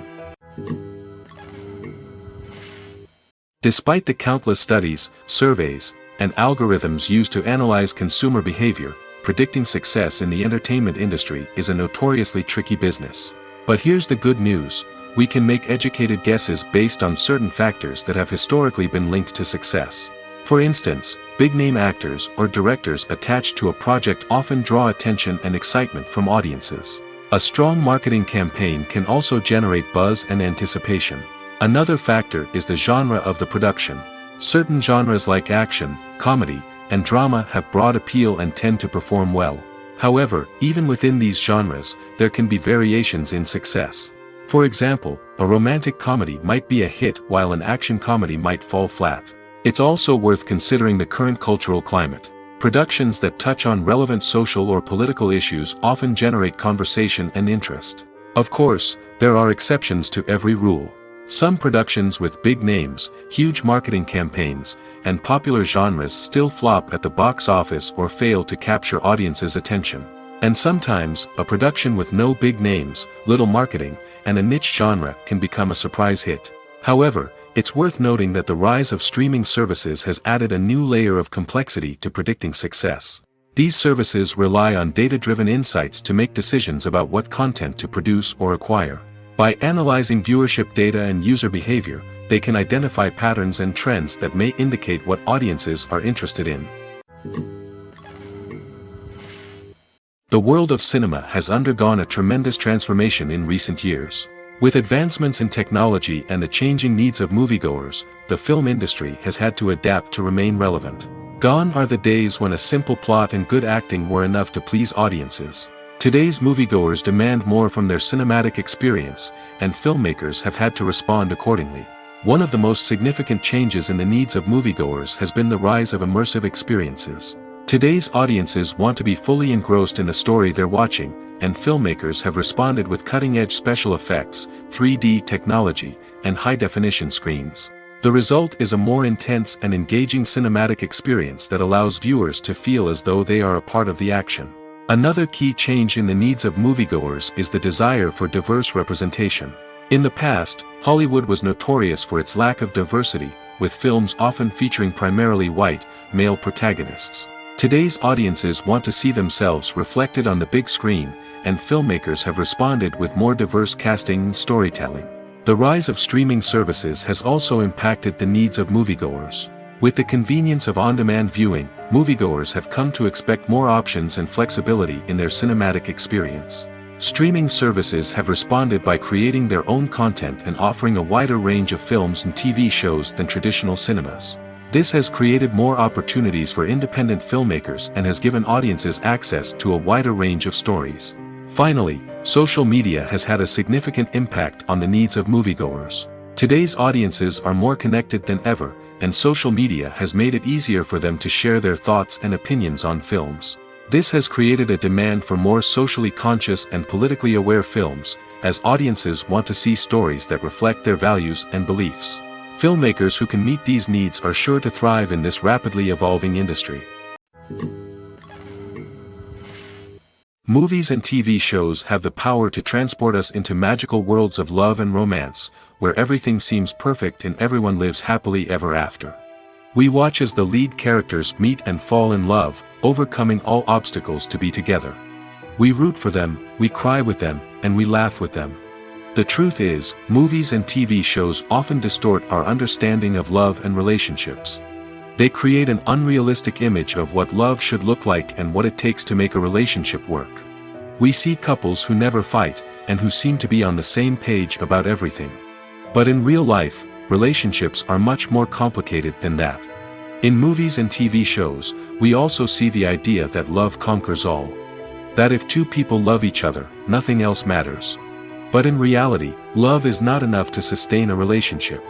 Despite the countless studies, surveys, and algorithms used to analyze consumer behavior, predicting success in the entertainment industry is a notoriously tricky business. But here's the good news: we can make educated guesses based on certain factors that have historically been linked to success. For instance, big-name actors or directors attached to a project often draw attention and excitement from audiences. A strong marketing campaign can also generate buzz and anticipation. Another factor is the genre of the production. Certain genres like action, comedy, and drama have broad appeal and tend to perform well. However, even within these genres, there can be variations in success. For example, a romantic comedy might be a hit while an action comedy might fall flat. It's also worth considering the current cultural climate. Productions that touch on relevant social or political issues often generate conversation and interest. Of course, there are exceptions to every rule. Some productions with big names, huge marketing campaigns, and popular genres still flop at the box office or fail to capture audiences' attention. And sometimes, a production with no big names, little marketing, and a niche genre can become a surprise hit. However, it's worth noting that the rise of streaming services has added a new layer of complexity to predicting success. These services rely on data-driven insights to make decisions about what content to produce or acquire. By analyzing viewership data and user behavior, they can identify patterns and trends that may indicate what audiences are interested in. The world of cinema has undergone a tremendous transformation in recent years. With advancements in technology and the changing needs of moviegoers, the film industry has had to adapt to remain relevant. Gone are the days when a simple plot and good acting were enough to please audiences. Today's moviegoers demand more from their cinematic experience, and filmmakers have had to respond accordingly. One of the most significant changes in the needs of moviegoers has been the rise of immersive experiences. Today's audiences want to be fully engrossed in the story they're watching, and filmmakers have responded with cutting-edge special effects, 3D technology, and high-definition screens. The result is a more intense and engaging cinematic experience that allows viewers to feel as though they are a part of the action. Another key change in the needs of moviegoers is the desire for diverse representation. In the past, Hollywood was notorious for its lack of diversity, with films often featuring primarily white, male protagonists. Today's audiences want to see themselves reflected on the big screen, and filmmakers have responded with more diverse casting and storytelling. The rise of streaming services has also impacted the needs of moviegoers. With the convenience of on-demand viewing, moviegoers have come to expect more options and flexibility in their cinematic experience. Streaming services have responded by creating their own content and offering a wider range of films and TV shows than traditional cinemas. This has created more opportunities for independent filmmakers and has given audiences access to a wider range of stories. Finally, social media has had a significant impact on the needs of moviegoers. Today's audiences are more connected than ever, and social media has made it easier for them to share their thoughts and opinions on films. This has created a demand for more socially conscious and politically aware films, as audiences want to see stories that reflect their values and beliefs. Filmmakers who can meet these needs are sure to thrive in this rapidly evolving industry. Movies and TV shows have the power to transport us into magical worlds of love and romance, where everything seems perfect and everyone lives happily ever after. We watch as the lead characters meet and fall in love, overcoming all obstacles to be together. We root for them, we cry with them, and we laugh with them. The truth is, movies and TV shows often distort our understanding of love and relationships. They create an unrealistic image of what love should look like and what it takes to make a relationship work. We see couples who never fight, and who seem to be on the same page about everything. But in real life, relationships are much more complicated than that. In movies and TV shows, we also see the idea that love conquers all. That if two people love each other, nothing else matters. But in reality, love is not enough to sustain a relationship.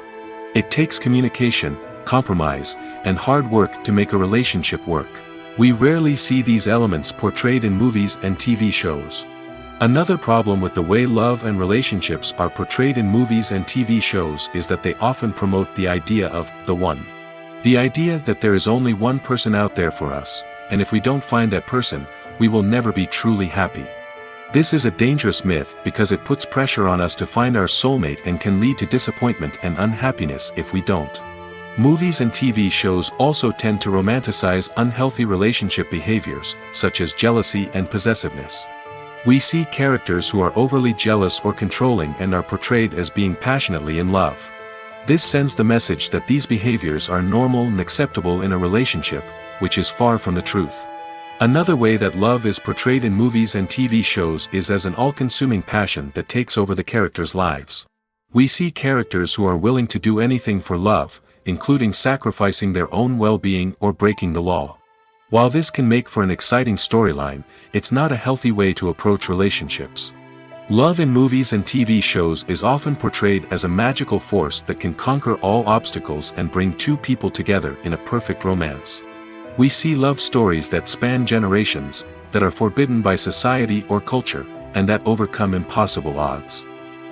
It takes communication, compromise, and hard work to make a relationship work. We rarely see these elements portrayed in movies and TV shows. Another problem with the way love and relationships are portrayed in movies and TV shows is that they often promote the idea of the one. The idea that there is only one person out there for us, and if we don't find that person, we will never be truly happy. This is a dangerous myth because it puts pressure on us to find our soulmate and can lead to disappointment and unhappiness if we don't. Movies and TV shows also tend to romanticize unhealthy relationship behaviors, such as jealousy and possessiveness. We see characters who are overly jealous or controlling and are portrayed as being passionately in love. This sends the message that these behaviors are normal and acceptable in a relationship, which is far from the truth. Another way that love is portrayed in movies and TV shows is as an all-consuming passion that takes over the characters' lives. We see characters who are willing to do anything for love, including sacrificing their own well-being or breaking the law. While this can make for an exciting storyline, it's not a healthy way to approach relationships. Love in movies and TV shows is often portrayed as a magical force that can conquer all obstacles and bring two people together in a perfect romance. We see love stories that span generations, that are forbidden by society or culture, and that overcome impossible odds.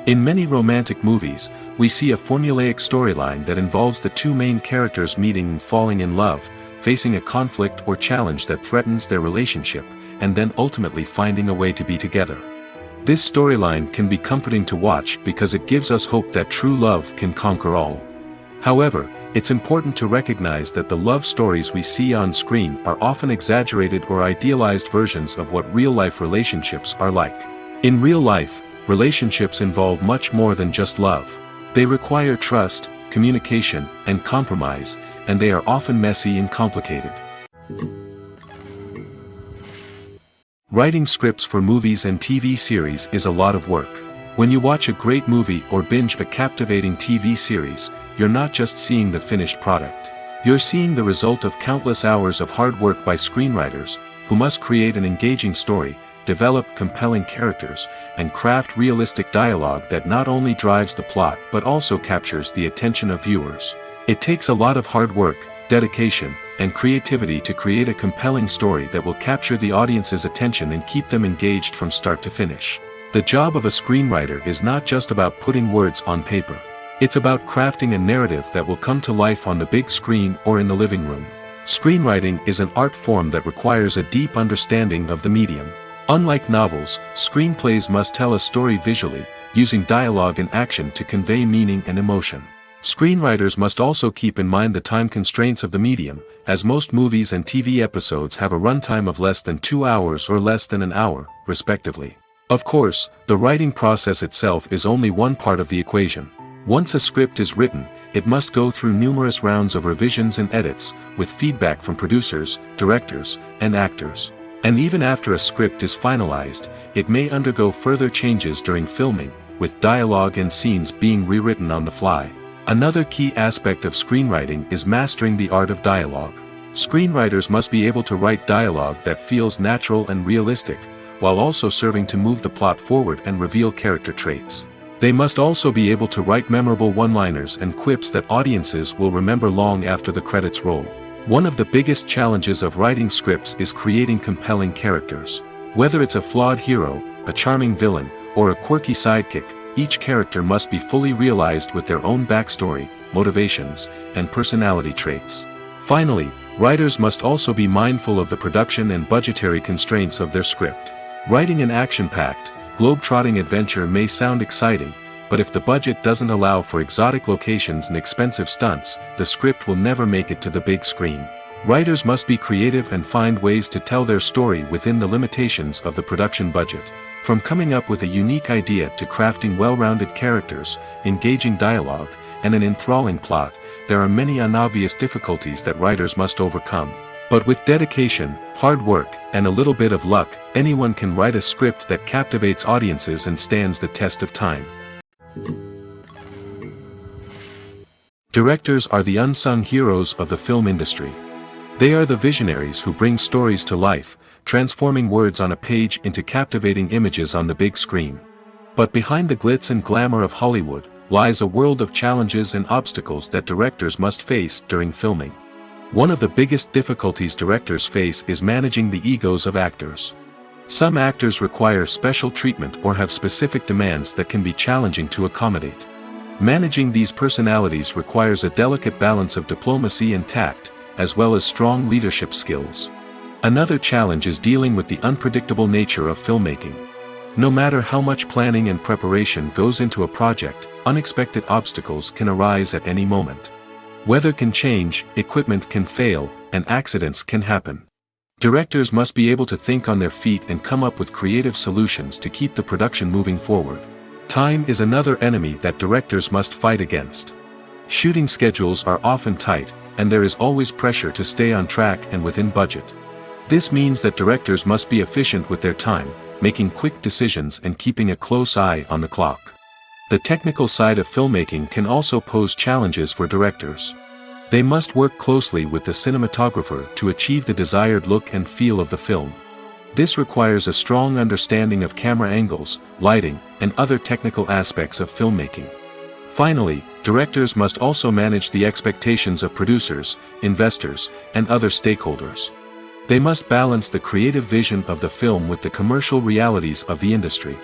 In many romantic movies, we see a formulaic storyline that involves the two main characters meeting and falling in love, facing a conflict or challenge that threatens their relationship, and then ultimately finding a way to be together. This storyline can be comforting to watch because it gives us hope that true love can conquer all. However, it's important to recognize that the love stories we see on screen are often exaggerated or idealized versions of what real-life relationships are like. In real life, relationships involve much more than just love. They require trust, communication, and compromise, and they are often messy and complicated. Writing scripts for movies and TV series is a lot of work. When you watch a great movie or binge a captivating TV series, you're not just seeing the finished product. You're seeing the result of countless hours of hard work by screenwriters, who must create an engaging story, develop compelling characters, and craft realistic dialogue that not only drives the plot but also captures the attention of viewers. It takes a lot of hard work, dedication, and creativity to create a compelling story that will capture the audience's attention and keep them engaged from start to finish. The job of a screenwriter is not just about putting words on paper. It's about crafting a narrative that will come to life on the big screen or in the living room. Screenwriting is an art form that requires a deep understanding of the medium. Unlike novels, screenplays must tell a story visually, using dialogue and action to convey meaning and emotion. Screenwriters must also keep in mind the time constraints of the medium, as most movies and TV episodes have a runtime of less than 2 hours or less than an hour, respectively. Of course, the writing process itself is only one part of the equation. Once a script is written, it must go through numerous rounds of revisions and edits, with feedback from producers, directors, and actors. And even after a script is finalized, it may undergo further changes during filming, with dialogue and scenes being rewritten on the fly. Another key aspect of screenwriting is mastering the art of dialogue. Screenwriters must be able to write dialogue that feels natural and realistic, while also serving to move the plot forward and reveal character traits. They must also be able to write memorable one-liners and quips that audiences will remember long after the credits roll. One of the biggest challenges of writing scripts is creating compelling characters. Whether it's a flawed hero, a charming villain, or a quirky sidekick, each character must be fully realized with their own backstory, motivations, and personality traits. Finally, writers must also be mindful of the production and budgetary constraints of their script. Writing an action-packed, globe-trotting adventure may sound exciting, but if the budget doesn't allow for exotic locations and expensive stunts, the script will never make it to the big screen. Writers must be creative and find ways to tell their story within the limitations of the production budget. From coming up with a unique idea to crafting well-rounded characters, engaging dialogue, and an enthralling plot, there are many unobvious difficulties that writers must overcome. But with dedication, hard work, and a little bit of luck, anyone can write a script that captivates audiences and stands the test of time. Directors are the unsung heroes of the film industry. They are the visionaries who bring stories to life, transforming words on a page into captivating images on the big screen. But behind the glitz and glamour of Hollywood lies a world of challenges and obstacles that directors must face during filming. One of the biggest difficulties directors face is managing the egos of actors. Some actors require special treatment or have specific demands that can be challenging to accommodate. Managing these personalities requires a delicate balance of diplomacy and tact, as well as strong leadership skills. Another challenge is dealing with the unpredictable nature of filmmaking. No matter how much planning and preparation goes into a project, unexpected obstacles can arise at any moment. Weather can change, equipment can fail, and accidents can happen. Directors must be able to think on their feet and come up with creative solutions to keep the production moving forward. Time is another enemy that directors must fight against. Shooting schedules are often tight, and there is always pressure to stay on track and within budget. This means that directors must be efficient with their time, making quick decisions and keeping a close eye on the clock. The technical side of filmmaking can also pose challenges for directors. They must work closely with the cinematographer to achieve the desired look and feel of the film. This requires a strong understanding of camera angles, lighting, and other technical aspects of filmmaking. Finally, directors must also manage the expectations of producers, investors, and other stakeholders. They must balance the creative vision of the film with the commercial realities of the industry.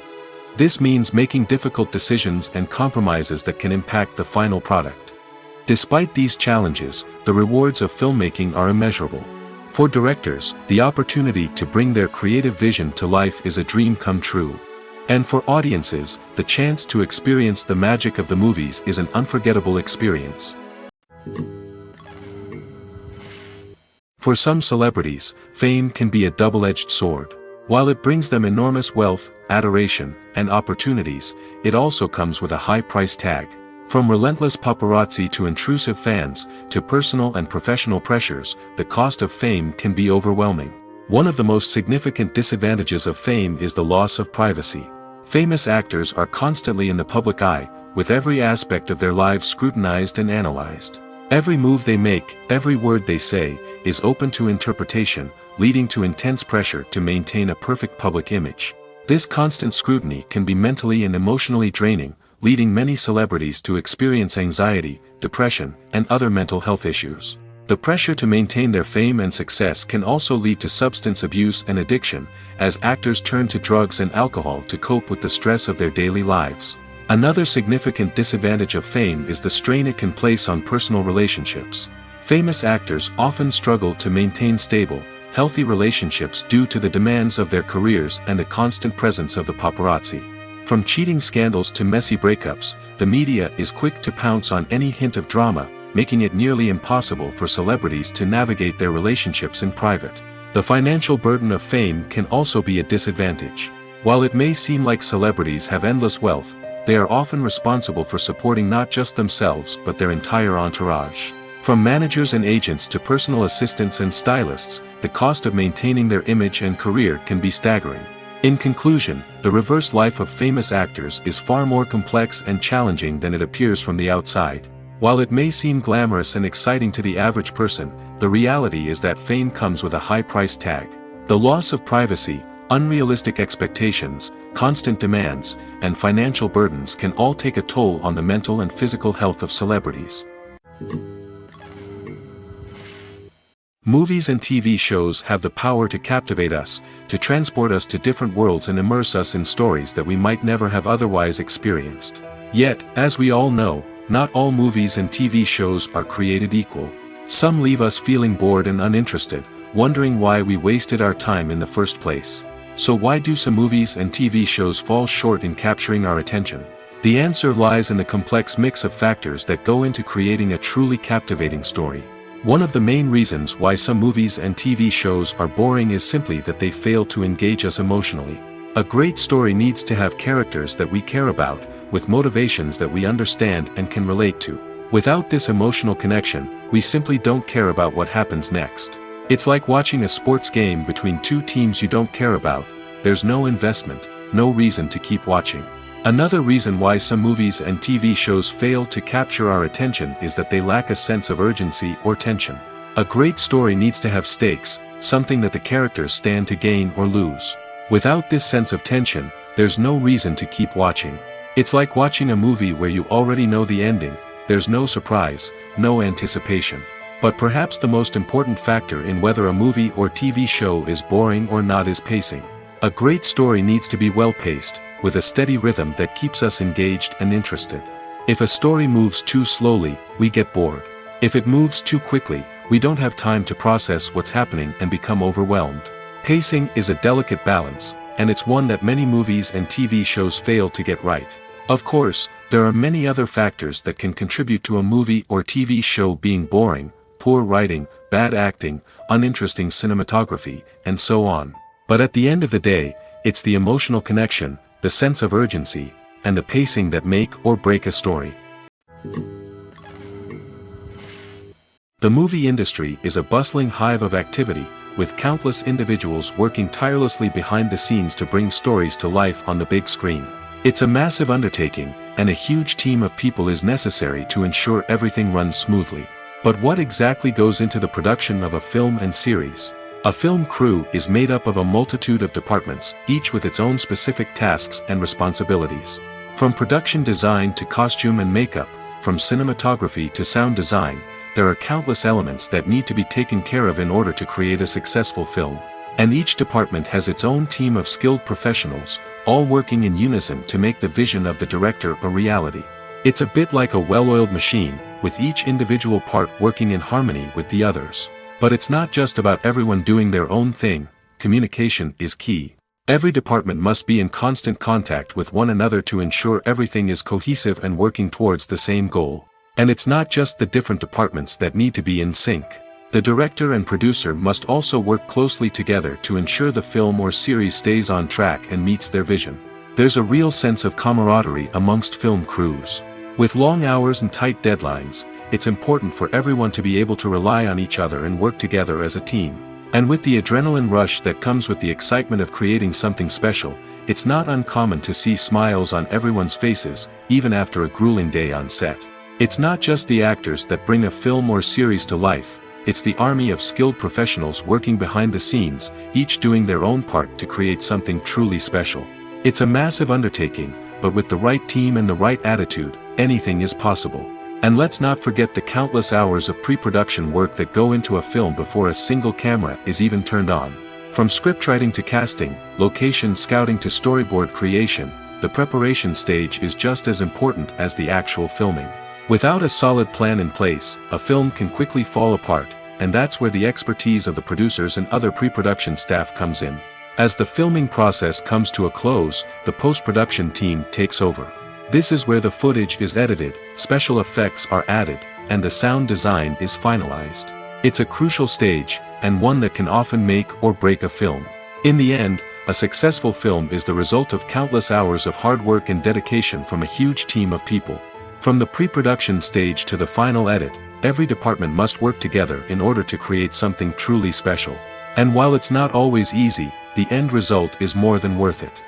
This means making difficult decisions and compromises that can impact the final product. Despite these challenges, the rewards of filmmaking are immeasurable. For directors, the opportunity to bring their creative vision to life is a dream come true. And for audiences, the chance to experience the magic of the movies is an unforgettable experience. For some celebrities, fame can be a double-edged sword. While it brings them enormous wealth, adoration, and opportunities, it also comes with a high price tag. From relentless paparazzi to intrusive fans, to personal and professional pressures, the cost of fame can be overwhelming. One of the most significant disadvantages of fame is the loss of privacy. Famous actors are constantly in the public eye, with every aspect of their lives scrutinized and analyzed. Every move they make, every word they say, is open to interpretation, leading to intense pressure to maintain a perfect public image. This constant scrutiny can be mentally and emotionally draining, leading many celebrities to experience anxiety, depression, and other mental health issues. The pressure to maintain their fame and success can also lead to substance abuse and addiction, as actors turn to drugs and alcohol to cope with the stress of their daily lives. Another significant disadvantage of fame is the strain it can place on personal relationships. Famous actors often struggle to maintain stable, healthy relationships due to the demands of their careers and the constant presence of the paparazzi. From cheating scandals to messy breakups, the media is quick to pounce on any hint of drama, making it nearly impossible for celebrities to navigate their relationships in private. The financial burden of fame can also be a disadvantage. While it may seem like celebrities have endless wealth, they are often responsible for supporting not just themselves but their entire entourage. From managers and agents to personal assistants and stylists, the cost of maintaining their image and career can be staggering. In conclusion, the reverse life of famous actors is far more complex and challenging than it appears from the outside. While it may seem glamorous and exciting to the average person, the reality is that fame comes with a high price tag. The loss of privacy, unrealistic expectations, constant demands, and financial burdens can all take a toll on the mental and physical health of celebrities. Movies and TV shows have the power to captivate us, to transport us to different worlds and immerse us in stories that we might never have otherwise experienced. Yet, as we all know, not all movies and TV shows are created equal. Some leave us feeling bored and uninterested, wondering why we wasted our time in the first place. So why do some movies and TV shows fall short in capturing our attention? The answer lies in the complex mix of factors that go into creating a truly captivating story. One of the main reasons why some movies and TV shows are boring is simply that they fail to engage us emotionally. A great story needs to have characters that we care about, with motivations that we understand and can relate to. Without this emotional connection, we simply don't care about what happens next. It's like watching a sports game between two teams you don't care about. There's no investment, no reason to keep watching. Another reason why some movies and TV shows fail to capture our attention is that they lack a sense of urgency or tension. A great story needs to have stakes, something that the characters stand to gain or lose. Without this sense of tension, there's no reason to keep watching. It's like watching a movie where you already know the ending. There's no surprise, no anticipation. But perhaps the most important factor in whether a movie or TV show is boring or not is pacing. A great story needs to be well-paced, with a steady rhythm that keeps us engaged and interested. If a story moves too slowly, we get bored. If it moves too quickly, we don't have time to process what's happening and become overwhelmed. Pacing is a delicate balance, and it's one that many movies and TV shows fail to get right. Of course, there are many other factors that can contribute to a movie or TV show being boring: poor writing, bad acting, uninteresting cinematography, and so on. But at the end of the day, it's the emotional connection, the sense of urgency, and the pacing that make or break a story. The movie industry is a bustling hive of activity, with countless individuals working tirelessly behind the scenes to bring stories to life on the big screen. It's a massive undertaking, and a huge team of people is necessary to ensure everything runs smoothly. But what exactly goes into the production of a film and series? A film crew is made up of a multitude of departments, each with its own specific tasks and responsibilities. From production design to costume and makeup, from cinematography to sound design, there are countless elements that need to be taken care of in order to create a successful film. And each department has its own team of skilled professionals, all working in unison to make the vision of the director a reality. It's a bit like a well-oiled machine, with each individual part working in harmony with the others. But it's not just about everyone doing their own thing. Communication is key. Every department must be in constant contact with one another to ensure everything is cohesive and working towards the same goal. And it's not just the different departments that need to be in sync. The director and producer must also work closely together to ensure the film or series stays on track and meets their vision. There's a real sense of camaraderie amongst film crews. With long hours and tight deadlines, it's important for everyone to be able to rely on each other and work together as a team. And with the adrenaline rush that comes with the excitement of creating something special, it's not uncommon to see smiles on everyone's faces, even after a grueling day on set. It's not just the actors that bring a film or series to life, it's the army of skilled professionals working behind the scenes, each doing their own part to create something truly special. It's a massive undertaking, but with the right team and the right attitude, anything is possible. And let's not forget the countless hours of pre-production work that go into a film before a single camera is even turned on. From scriptwriting to casting, location scouting to storyboard creation, the preparation stage is just as important as the actual filming. Without a solid plan in place, a film can quickly fall apart, and that's where the expertise of the producers and other pre-production staff comes in. As the filming process comes to a close, the post-production team takes over. This is where the footage is edited, special effects are added, and the sound design is finalized. It's a crucial stage, and one that can often make or break a film. In the end, a successful film is the result of countless hours of hard work and dedication from a huge team of people. From the pre-production stage to the final edit, every department must work together in order to create something truly special. And while it's not always easy, the end result is more than worth it.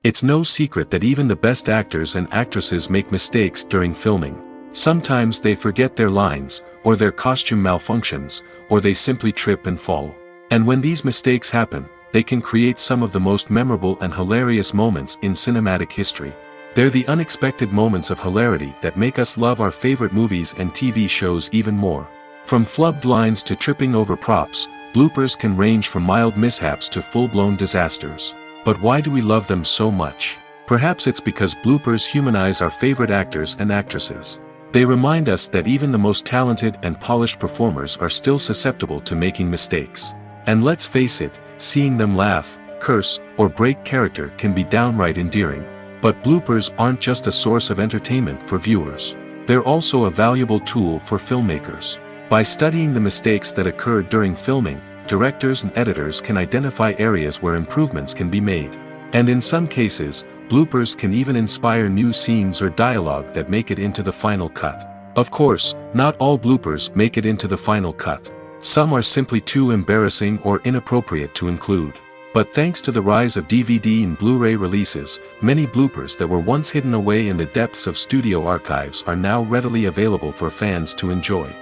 It's no secret that even the best actors and actresses make mistakes during filming. Sometimes they forget their lines, or their costume malfunctions, or they simply trip and fall. And when these mistakes happen, they can create some of the most memorable and hilarious moments in cinematic history. They're the unexpected moments of hilarity that make us love our favorite movies and TV shows even more. From flubbed lines to tripping over props, bloopers can range from mild mishaps to full-blown disasters. But why do we love them so much? Perhaps it's because bloopers humanize our favorite actors and actresses. They remind us that even the most talented and polished performers are still susceptible to making mistakes. And let's face it, seeing them laugh, curse, or break character can be downright endearing. But bloopers aren't just a source of entertainment for viewers. They're also a valuable tool for filmmakers. By studying the mistakes that occurred during filming, directors and editors can identify areas where improvements can be made. And in some cases, bloopers can even inspire new scenes or dialogue that make it into the final cut. Of course, not all bloopers make it into the final cut. Some are simply too embarrassing or inappropriate to include. But thanks to the rise of DVD and Blu-ray releases, many bloopers that were once hidden away in the depths of studio archives are now readily available for fans to enjoy.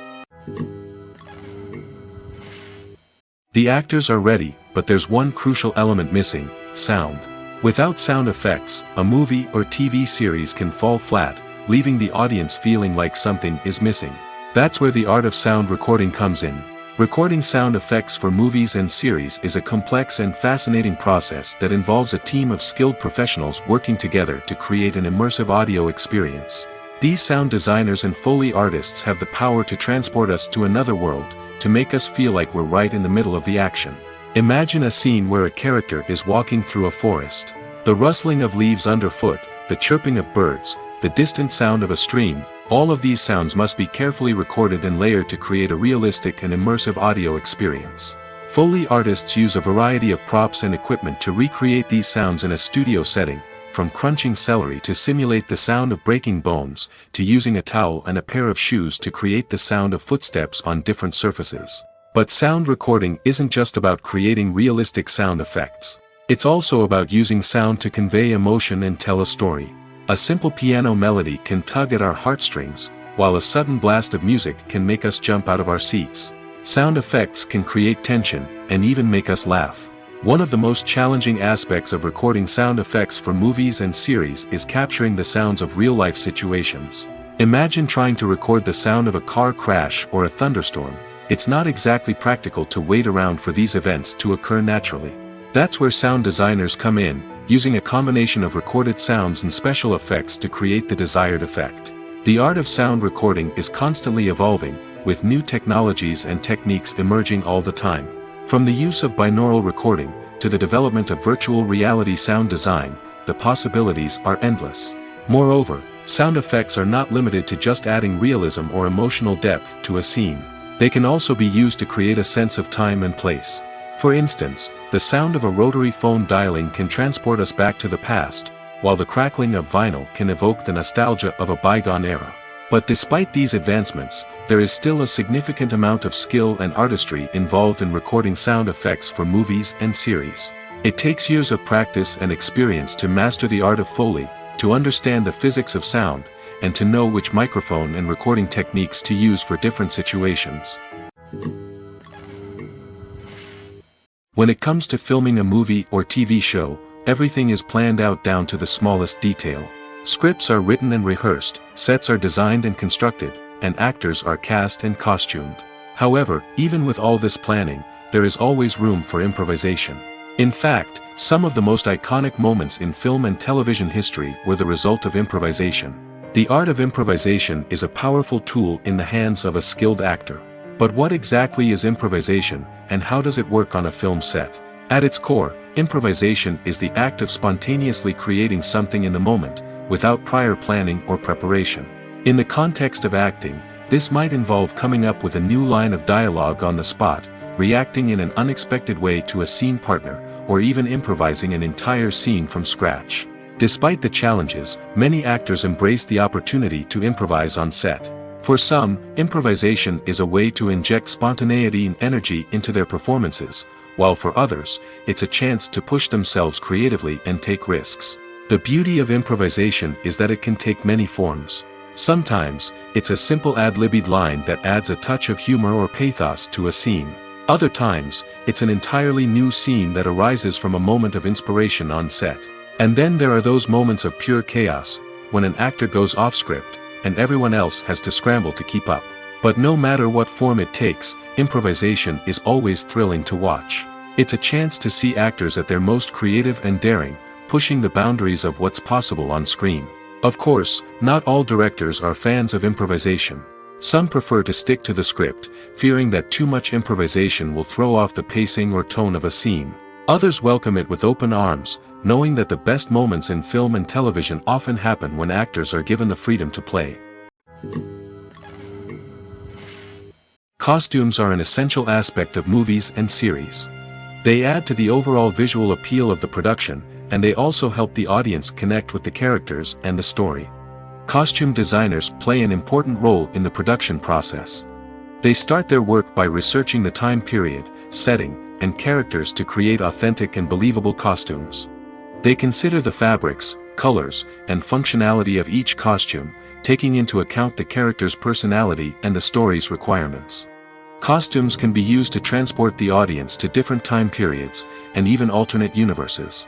The actors are ready, but there's one crucial element missing: sound. Without sound effects, a movie or TV series can fall flat, leaving the audience feeling like something is missing. That's where the art of sound recording comes in. Recording sound effects for movies and series is a complex and fascinating process that involves a team of skilled professionals working together to create an immersive audio experience. These sound designers and Foley artists have the power to transport us to another world, to make us feel like we're right in the middle of the action. Imagine a scene where a character is walking through a forest. The rustling of leaves underfoot, the chirping of birds, the distant sound of a stream, all of these sounds must be carefully recorded and layered to create a realistic and immersive audio experience. Foley artists use a variety of props and equipment to recreate these sounds in a studio setting, from crunching celery to simulate the sound of breaking bones, to using a towel and a pair of shoes to create the sound of footsteps on different surfaces. But sound recording isn't just about creating realistic sound effects. It's also about using sound to convey emotion and tell a story. A simple piano melody can tug at our heartstrings, while a sudden blast of music can make us jump out of our seats. Sound effects can create tension, and even make us laugh. One of the most challenging aspects of recording sound effects for movies and series is capturing the sounds of real-life situations. Imagine trying to record the sound of a car crash or a thunderstorm. It's not exactly practical to wait around for these events to occur naturally. That's where sound designers come in, using a combination of recorded sounds and special effects to create the desired effect. The art of sound recording is constantly evolving, with new technologies and techniques emerging all the time. From the use of binaural recording, to the development of virtual reality sound design, the possibilities are endless. Moreover, sound effects are not limited to just adding realism or emotional depth to a scene. They can also be used to create a sense of time and place. For instance, the sound of a rotary phone dialing can transport us back to the past, while the crackling of vinyl can evoke the nostalgia of a bygone era. But despite these advancements, there is still a significant amount of skill and artistry involved in recording sound effects for movies and series. It takes years of practice and experience to master the art of Foley, to understand the physics of sound, and to know which microphone and recording techniques to use for different situations. When it comes to filming a movie or TV show, everything is planned out down to the smallest detail. Scripts are written and rehearsed, sets are designed and constructed, and actors are cast and costumed. However, even with all this planning, there is always room for improvisation. In fact, some of the most iconic moments in film and television history were the result of improvisation. The art of improvisation is a powerful tool in the hands of a skilled actor. But what exactly is improvisation, and how does it work on a film set? At its core, improvisation is the act of spontaneously creating something in the moment, without prior planning or preparation. In the context of acting, this might involve coming up with a new line of dialogue on the spot, reacting in an unexpected way to a scene partner, or even improvising an entire scene from scratch. Despite the challenges, many actors embrace the opportunity to improvise on set. For some, improvisation is a way to inject spontaneity and energy into their performances, while for others, it's a chance to push themselves creatively and take risks. The beauty of improvisation is that it can take many forms. Sometimes, it's a simple ad-libbed line that adds a touch of humor or pathos to a scene. Other times, it's an entirely new scene that arises from a moment of inspiration on set. And then there are those moments of pure chaos, when an actor goes off script, and everyone else has to scramble to keep up. But no matter what form it takes, improvisation is always thrilling to watch. It's a chance to see actors at their most creative and daring, pushing the boundaries of what's possible on screen. Of course, not all directors are fans of improvisation. Some prefer to stick to the script, fearing that too much improvisation will throw off the pacing or tone of a scene. Others welcome it with open arms, knowing that the best moments in film and television often happen when actors are given the freedom to play. Costumes are an essential aspect of movies and series. They add to the overall visual appeal of the production, and they also help the audience connect with the characters and the story. Costume designers play an important role in the production process. They start their work by researching the time period, setting, and characters to create authentic and believable costumes. They consider the fabrics, colors, and functionality of each costume, taking into account the character's personality and the story's requirements. Costumes can be used to transport the audience to different time periods, and even alternate universes.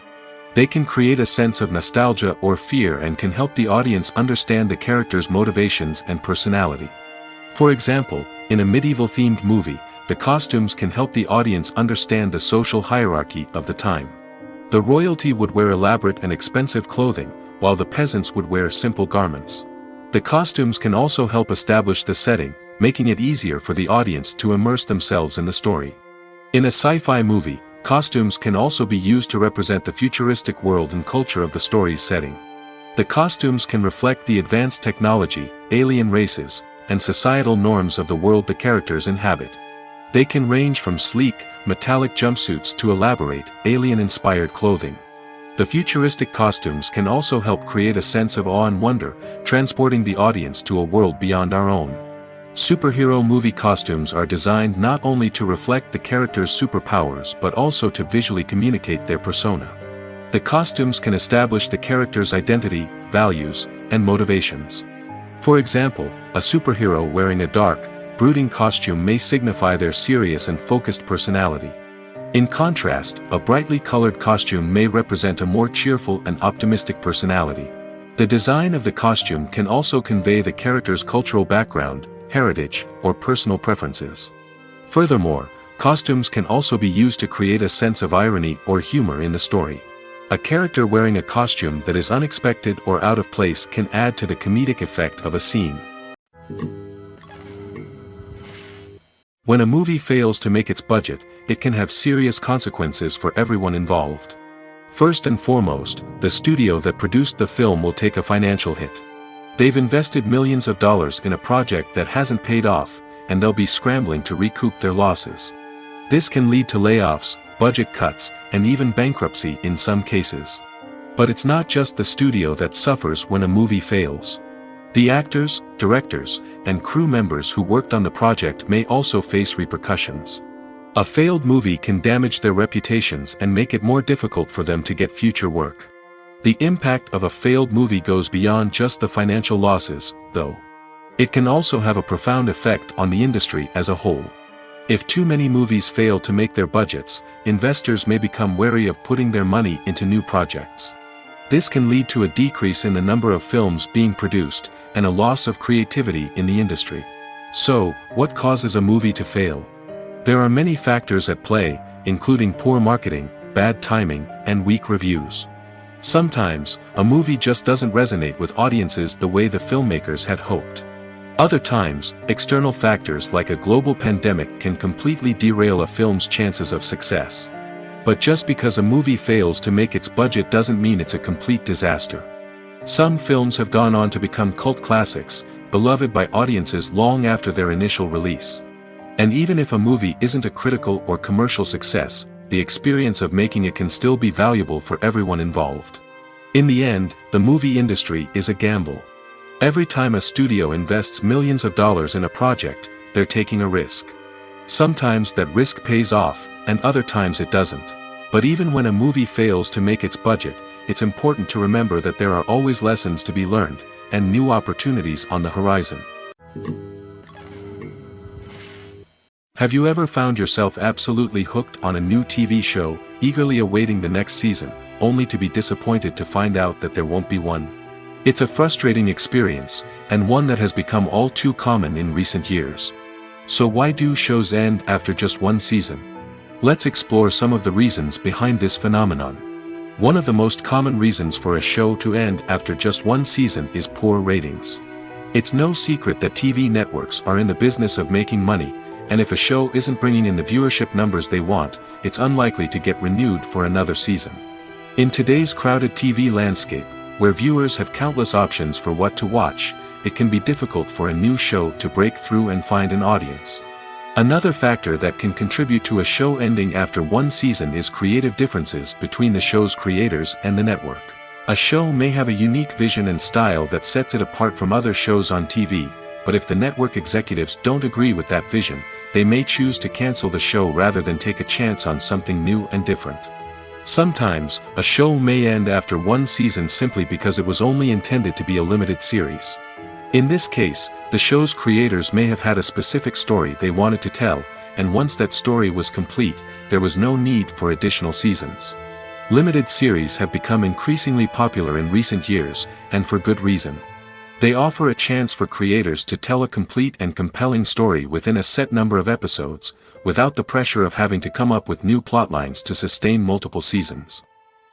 They can create a sense of nostalgia or fear and can help the audience understand the character's motivations and personality. For example, in a medieval-themed movie, the costumes can help the audience understand the social hierarchy of the time. The royalty would wear elaborate and expensive clothing, while the peasants would wear simple garments. The costumes can also help establish the setting, making it easier for the audience to immerse themselves in the story. In a sci-fi movie, costumes can also be used to represent the futuristic world and culture of the story's setting. The costumes can reflect the advanced technology, alien races, and societal norms of the world the characters inhabit. They can range from sleek, metallic jumpsuits to elaborate, alien-inspired clothing. The futuristic costumes can also help create a sense of awe and wonder, transporting the audience to a world beyond our own. Superhero movie costumes are designed not only to reflect the character's superpowers but also to visually communicate their persona. The costumes can establish the character's identity, values, and motivations. For example, a superhero wearing a dark, brooding costume may signify their serious and focused personality. In contrast, a brightly colored costume may represent a more cheerful and optimistic personality. The design of the costume can also convey the character's cultural background, heritage, or personal preferences. Furthermore, costumes can also be used to create a sense of irony or humor in the story. A character wearing a costume that is unexpected or out of place can add to the comedic effect of a scene. When a movie fails to make its budget, it can have serious consequences for everyone involved. First and foremost, the studio that produced the film will take a financial hit. They've invested millions of dollars in a project that hasn't paid off, and they'll be scrambling to recoup their losses. This can lead to layoffs, budget cuts, and even bankruptcy in some cases. But it's not just the studio that suffers when a movie fails. The actors, directors, and crew members who worked on the project may also face repercussions. A failed movie can damage their reputations and make it more difficult for them to get future work. The impact of a failed movie goes beyond just the financial losses, though. It can also have a profound effect on the industry as a whole. If too many movies fail to make their budgets, investors may become wary of putting their money into new projects. This can lead to a decrease in the number of films being produced, and a loss of creativity in the industry. So, what causes a movie to fail? There are many factors at play, including poor marketing, bad timing, and weak reviews. Sometimes, a movie just doesn't resonate with audiences the way the filmmakers had hoped. Other times, external factors like a global pandemic can completely derail a film's chances of success. But just because a movie fails to make its budget doesn't mean it's a complete disaster. Some films have gone on to become cult classics, beloved by audiences long after their initial release. And even if a movie isn't a critical or commercial success, the experience of making it can still be valuable for everyone involved. In the end, the movie industry is a gamble. Every time a studio invests millions of dollars in a project, they're taking a risk. Sometimes that risk pays off, and other times it doesn't. But even when a movie fails to make its budget, it's important to remember that there are always lessons to be learned, and new opportunities on the horizon. Have you ever found yourself absolutely hooked on a new TV show, eagerly awaiting the next season, only to be disappointed to find out that there won't be one? It's a frustrating experience, and one that has become all too common in recent years. So why do shows end after just one season? Let's explore some of the reasons behind this phenomenon. One of the most common reasons for a show to end after just one season is poor ratings. It's no secret that TV networks are in the business of making money, and if a show isn't bringing in the viewership numbers they want, it's unlikely to get renewed for another season. In today's crowded TV landscape, where viewers have countless options for what to watch, it can be difficult for a new show to break through and find an audience. Another factor that can contribute to a show ending after one season is creative differences between the show's creators and the network. A show may have a unique vision and style that sets it apart from other shows on TV, but if the network executives don't agree with that vision, they may choose to cancel the show rather than take a chance on something new and different. Sometimes, a show may end after one season simply because it was only intended to be a limited series. In this case, the show's creators may have had a specific story they wanted to tell, and once that story was complete, there was no need for additional seasons. Limited series have become increasingly popular in recent years, and for good reason. They offer a chance for creators to tell a complete and compelling story within a set number of episodes, without the pressure of having to come up with new plotlines to sustain multiple seasons.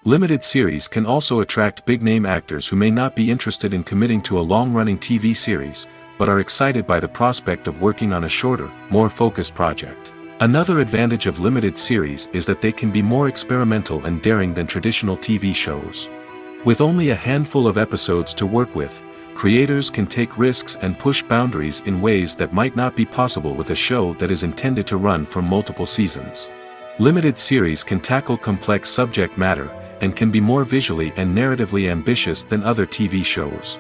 Limited series can also attract big-name actors who may not be interested in committing to a long-running TV series, but are excited by the prospect of working on a shorter, more focused project. Another advantage of limited series is that they can be more experimental and daring than traditional TV shows. With only a handful of episodes to work with, creators can take risks and push boundaries in ways that might not be possible with a show that is intended to run for multiple seasons. Limited series can tackle complex subject matter, and can be more visually and narratively ambitious than other TV shows.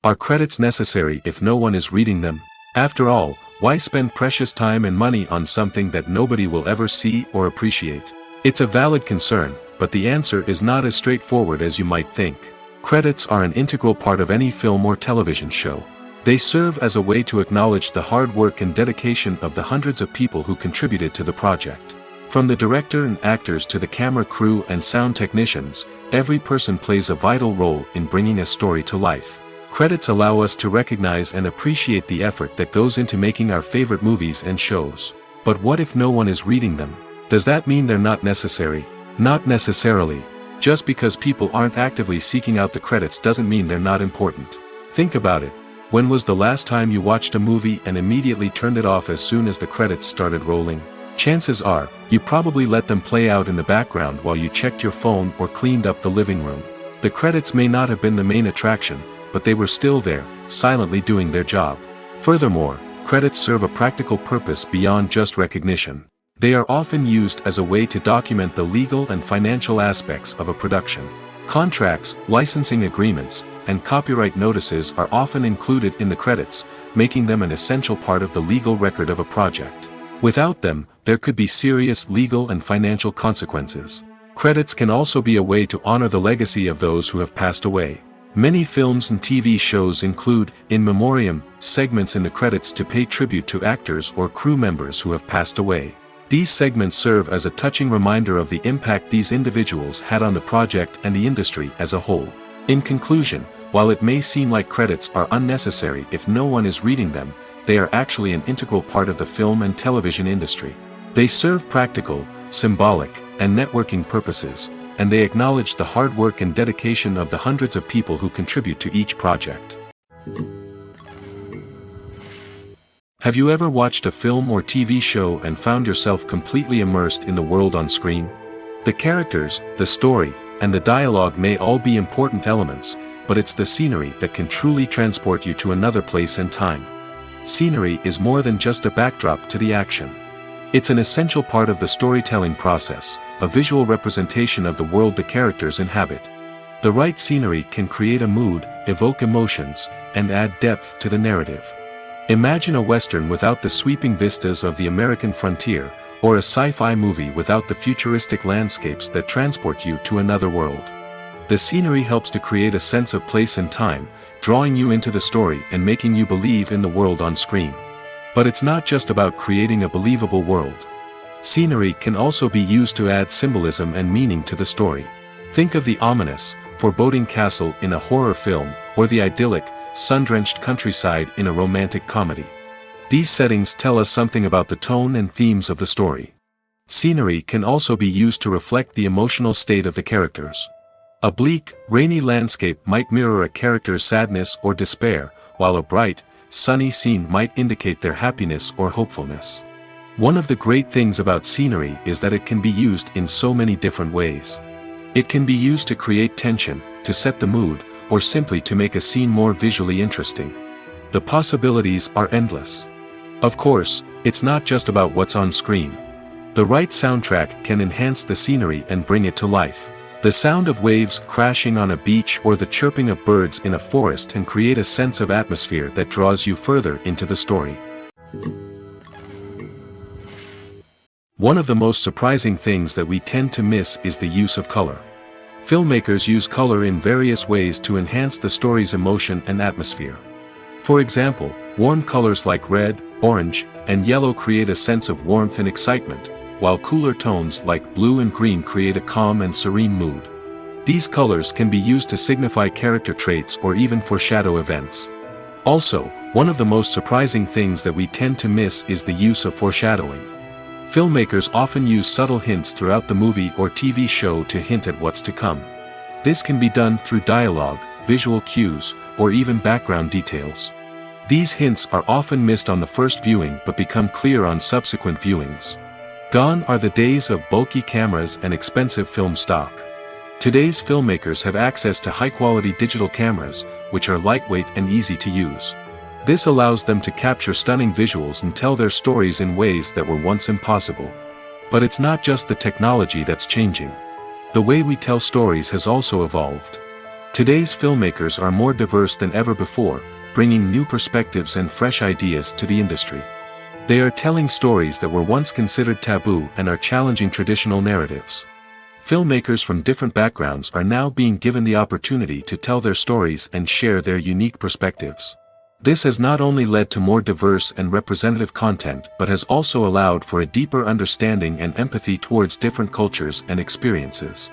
Are credits necessary if no one is reading them? After all, Why spend precious time and money on something that nobody will ever see or appreciate? It's a valid concern, but the answer is not as straightforward as you might think. Credits are an integral part of any film or television show. They serve as a way to acknowledge the hard work and dedication of the hundreds of people who contributed to the project. From the director and actors to the camera crew and sound technicians, every person plays a vital role in bringing a story to life. Credits allow us to recognize and appreciate the effort that goes into making our favorite movies and shows. But what if no one is reading them? Does that mean they're not necessary? Not necessarily. Just because people aren't actively seeking out the credits doesn't mean they're not important. Think about it. When was the last time you watched a movie and immediately turned it off as soon as the credits started rolling? Chances are, you probably let them play out in the background while you checked your phone or cleaned up the living room. The credits may not have been the main attraction, but they were still there, silently doing their job. Furthermore, credits serve a practical purpose beyond just recognition. They are often used as a way to document the legal and financial aspects of a production. Contracts, licensing agreements, and copyright notices are often included in the credits, making them an essential part of the legal record of a project. Without them, there could be serious legal and financial consequences. Credits can also be a way to honor the legacy of those who have passed away. Many films and TV shows include, in memoriam, segments in the credits to pay tribute to actors or crew members who have passed away. These segments serve as a touching reminder of the impact these individuals had on the project and the industry as a whole. In conclusion, while it may seem like credits are unnecessary if no one is reading them, they are actually an integral part of the film and television industry. They serve practical, symbolic, and networking purposes, and they acknowledge the hard work and dedication of the hundreds of people who contribute to each project. Have you ever watched a film or TV show and found yourself completely immersed in the world on screen? The characters, the story, and the dialogue may all be important elements, but it's the scenery that can truly transport you to another place and time. Scenery is more than just a backdrop to the action. It's an essential part of the storytelling process, a visual representation of the world the characters inhabit. The right scenery can create a mood, evoke emotions, and add depth to the narrative. Imagine a Western without the sweeping vistas of the American frontier, or a sci-fi movie without the futuristic landscapes that transport you to another world. The scenery helps to create a sense of place and time, drawing you into the story and making you believe in the world on screen. But it's not just about creating a believable world. Scenery can also be used to add symbolism and meaning to the story. Think of the ominous, foreboding castle in a horror film, or the idyllic, sun-drenched countryside in a romantic comedy. These settings tell us something about the tone and themes of the story. Scenery can also be used to reflect the emotional state of the characters. A bleak, rainy landscape might mirror a character's sadness or despair, while a bright, sunny scene might indicate their happiness or hopefulness. One of the great things about scenery is that it can be used in so many different ways. It can be used to create tension, to set the mood, or simply to make a scene more visually interesting. The possibilities are endless. Of course, it's not just about what's on screen. The right soundtrack can enhance the scenery and bring it to life. The sound of waves crashing on a beach or the chirping of birds in a forest can create a sense of atmosphere that draws you further into the story. One of the most surprising things that we tend to miss is the use of color. Filmmakers use color in various ways to enhance the story's emotion and atmosphere. For example, warm colors like red, orange, and yellow create a sense of warmth and excitement, while cooler tones like blue and green create a calm and serene mood. These colors can be used to signify character traits or even foreshadow events. Also, one of the most surprising things that we tend to miss is the use of foreshadowing. Filmmakers often use subtle hints throughout the movie or TV show to hint at what's to come. This can be done through dialogue, visual cues, or even background details. These hints are often missed on the first viewing but become clear on subsequent viewings. Gone are the days of bulky cameras and expensive film stock. Today's filmmakers have access to high-quality digital cameras, which are lightweight and easy to use. This allows them to capture stunning visuals and tell their stories in ways that were once impossible. But it's not just the technology that's changing. The way we tell stories has also evolved. Today's filmmakers are more diverse than ever before, bringing new perspectives and fresh ideas to the industry. They are telling stories that were once considered taboo and are challenging traditional narratives. Filmmakers from different backgrounds are now being given the opportunity to tell their stories and share their unique perspectives. This has not only led to more diverse and representative content but has also allowed for a deeper understanding and empathy towards different cultures and experiences.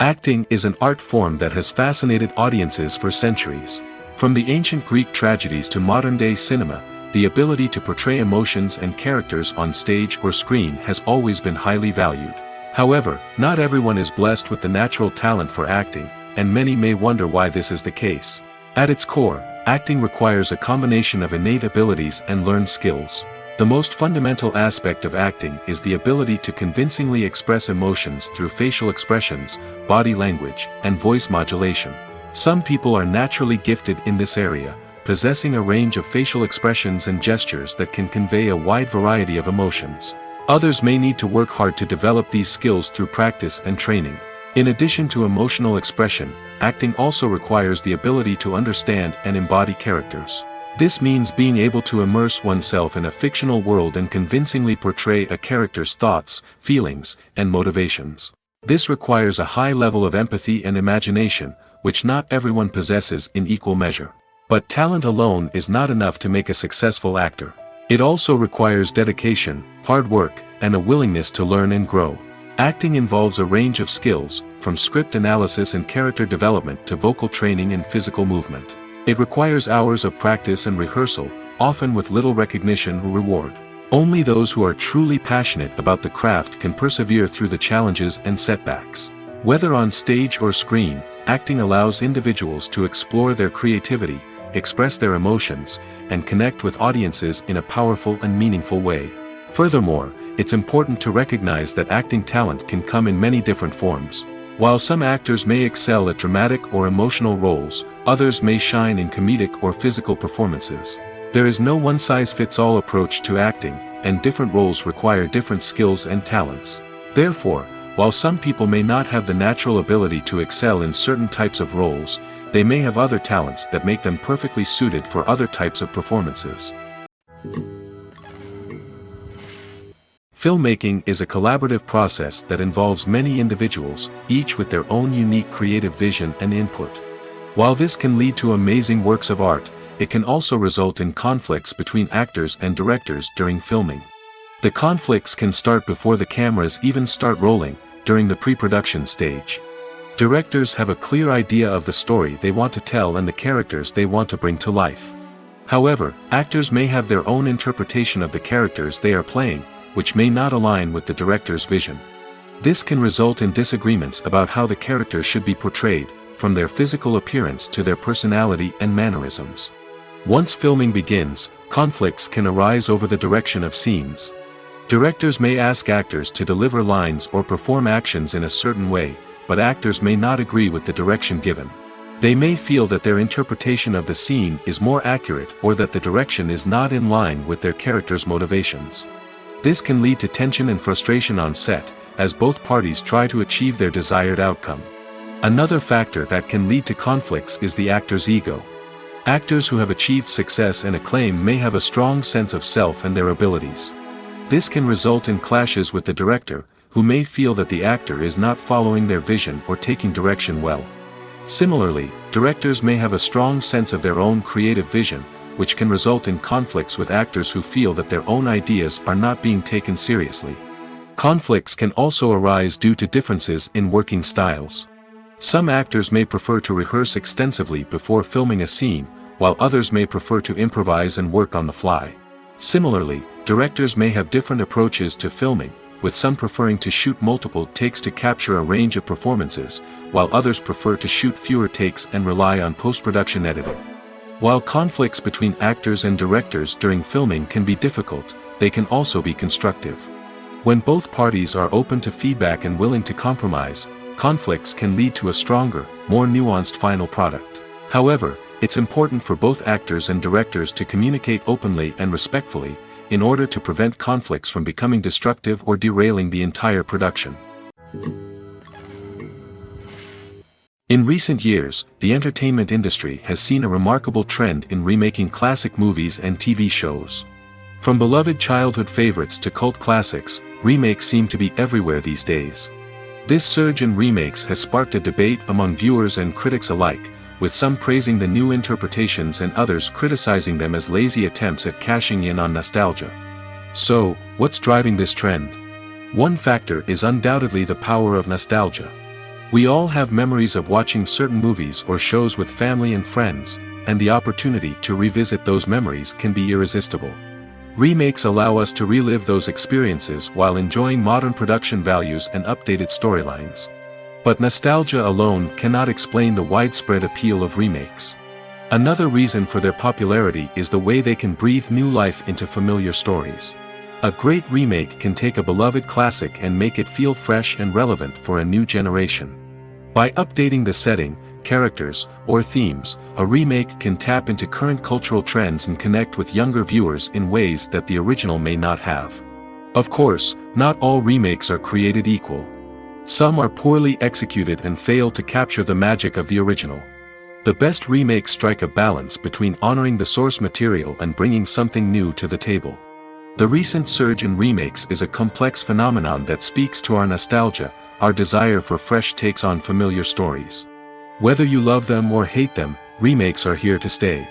Acting is an art form that has fascinated audiences for centuries. From the ancient Greek tragedies to modern-day cinema, the ability to portray emotions and characters on stage or screen has always been highly valued. However, not everyone is blessed with the natural talent for acting, and many may wonder why this is the case. At its core, acting requires a combination of innate abilities and learned skills. The most fundamental aspect of acting is the ability to convincingly express emotions through facial expressions, body language, and voice modulation. Some people are naturally gifted in this area, possessing a range of facial expressions and gestures that can convey a wide variety of emotions. Others may need to work hard to develop these skills through practice and training. In addition to emotional expression, acting also requires the ability to understand and embody characters. This means being able to immerse oneself in a fictional world and convincingly portray a character's thoughts, feelings, and motivations. This requires a high level of empathy and imagination, which not everyone possesses in equal measure. But talent alone is not enough to make a successful actor. It also requires dedication, hard work, and a willingness to learn and grow. Acting involves a range of skills, from script analysis and character development to vocal training and physical movement. It requires hours of practice and rehearsal, often with little recognition or reward. Only those who are truly passionate about the craft can persevere through the challenges and setbacks. Whether on stage or screen, acting allows individuals to explore their creativity, express their emotions, and connect with audiences in a powerful and meaningful way. Furthermore, it's important to recognize that acting talent can come in many different forms. While some actors may excel at dramatic or emotional roles, others may shine in comedic or physical performances. There is no one-size-fits-all approach to acting, and different roles require different skills and talents. Therefore, while some people may not have the natural ability to excel in certain types of roles, they may have other talents that make them perfectly suited for other types of performances. Filmmaking is a collaborative process that involves many individuals, each with their own unique creative vision and input. While this can lead to amazing works of art, it can also result in conflicts between actors and directors during filming. The conflicts can start before the cameras even start rolling, during the pre-production stage. Directors have a clear idea of the story they want to tell and the characters they want to bring to life. However, actors may have their own interpretation of the characters they are playing, which may not align with the director's vision. This can result in disagreements about how the characters should be portrayed, from their physical appearance to their personality and mannerisms. Once filming begins, conflicts can arise over the direction of scenes. Directors may ask actors to deliver lines or perform actions in a certain way, but actors may not agree with the direction given. They may feel that their interpretation of the scene is more accurate or that the direction is not in line with their character's motivations. This can lead to tension and frustration on set, as both parties try to achieve their desired outcome. Another factor that can lead to conflicts is the actor's ego. Actors who have achieved success and acclaim may have a strong sense of self and their abilities. This can result in clashes with the director, who may feel that the actor is not following their vision or taking direction well. Similarly, directors may have a strong sense of their own creative vision, which can result in conflicts with actors who feel that their own ideas are not being taken seriously. Conflicts can also arise due to differences in working styles. Some actors may prefer to rehearse extensively before filming a scene, while others may prefer to improvise and work on the fly. Similarly, directors may have different approaches to filming, with some preferring to shoot multiple takes to capture a range of performances, while others prefer to shoot fewer takes and rely on post-production editing. While conflicts between actors and directors during filming can be difficult, they can also be constructive. When both parties are open to feedback and willing to compromise, conflicts can lead to a stronger, more nuanced final product. However, it's important for both actors and directors to communicate openly and respectfully, in order to prevent conflicts from becoming destructive or derailing the entire production. In recent years, the entertainment industry has seen a remarkable trend in remaking classic movies and TV shows. From beloved childhood favorites to cult classics, remakes seem to be everywhere these days. This surge in remakes has sparked a debate among viewers and critics alike, with some praising the new interpretations and others criticizing them as lazy attempts at cashing in on nostalgia. So, what's driving this trend? One factor is undoubtedly the power of nostalgia. We all have memories of watching certain movies or shows with family and friends, and the opportunity to revisit those memories can be irresistible. Remakes allow us to relive those experiences while enjoying modern production values and updated storylines. But nostalgia alone cannot explain the widespread appeal of remakes. Another reason for their popularity is the way they can breathe new life into familiar stories. A great remake can take a beloved classic and make it feel fresh and relevant for a new generation. By updating the setting, characters, or themes, a remake can tap into current cultural trends and connect with younger viewers in ways that the original may not have. Of course, not all remakes are created equal. Some are poorly executed and fail to capture the magic of the original. The best remakes strike a balance between honoring the source material and bringing something new to the table. The recent surge in remakes is a complex phenomenon that speaks to our nostalgia, our desire for fresh takes on familiar stories. Whether you love them or hate them, remakes are here to stay.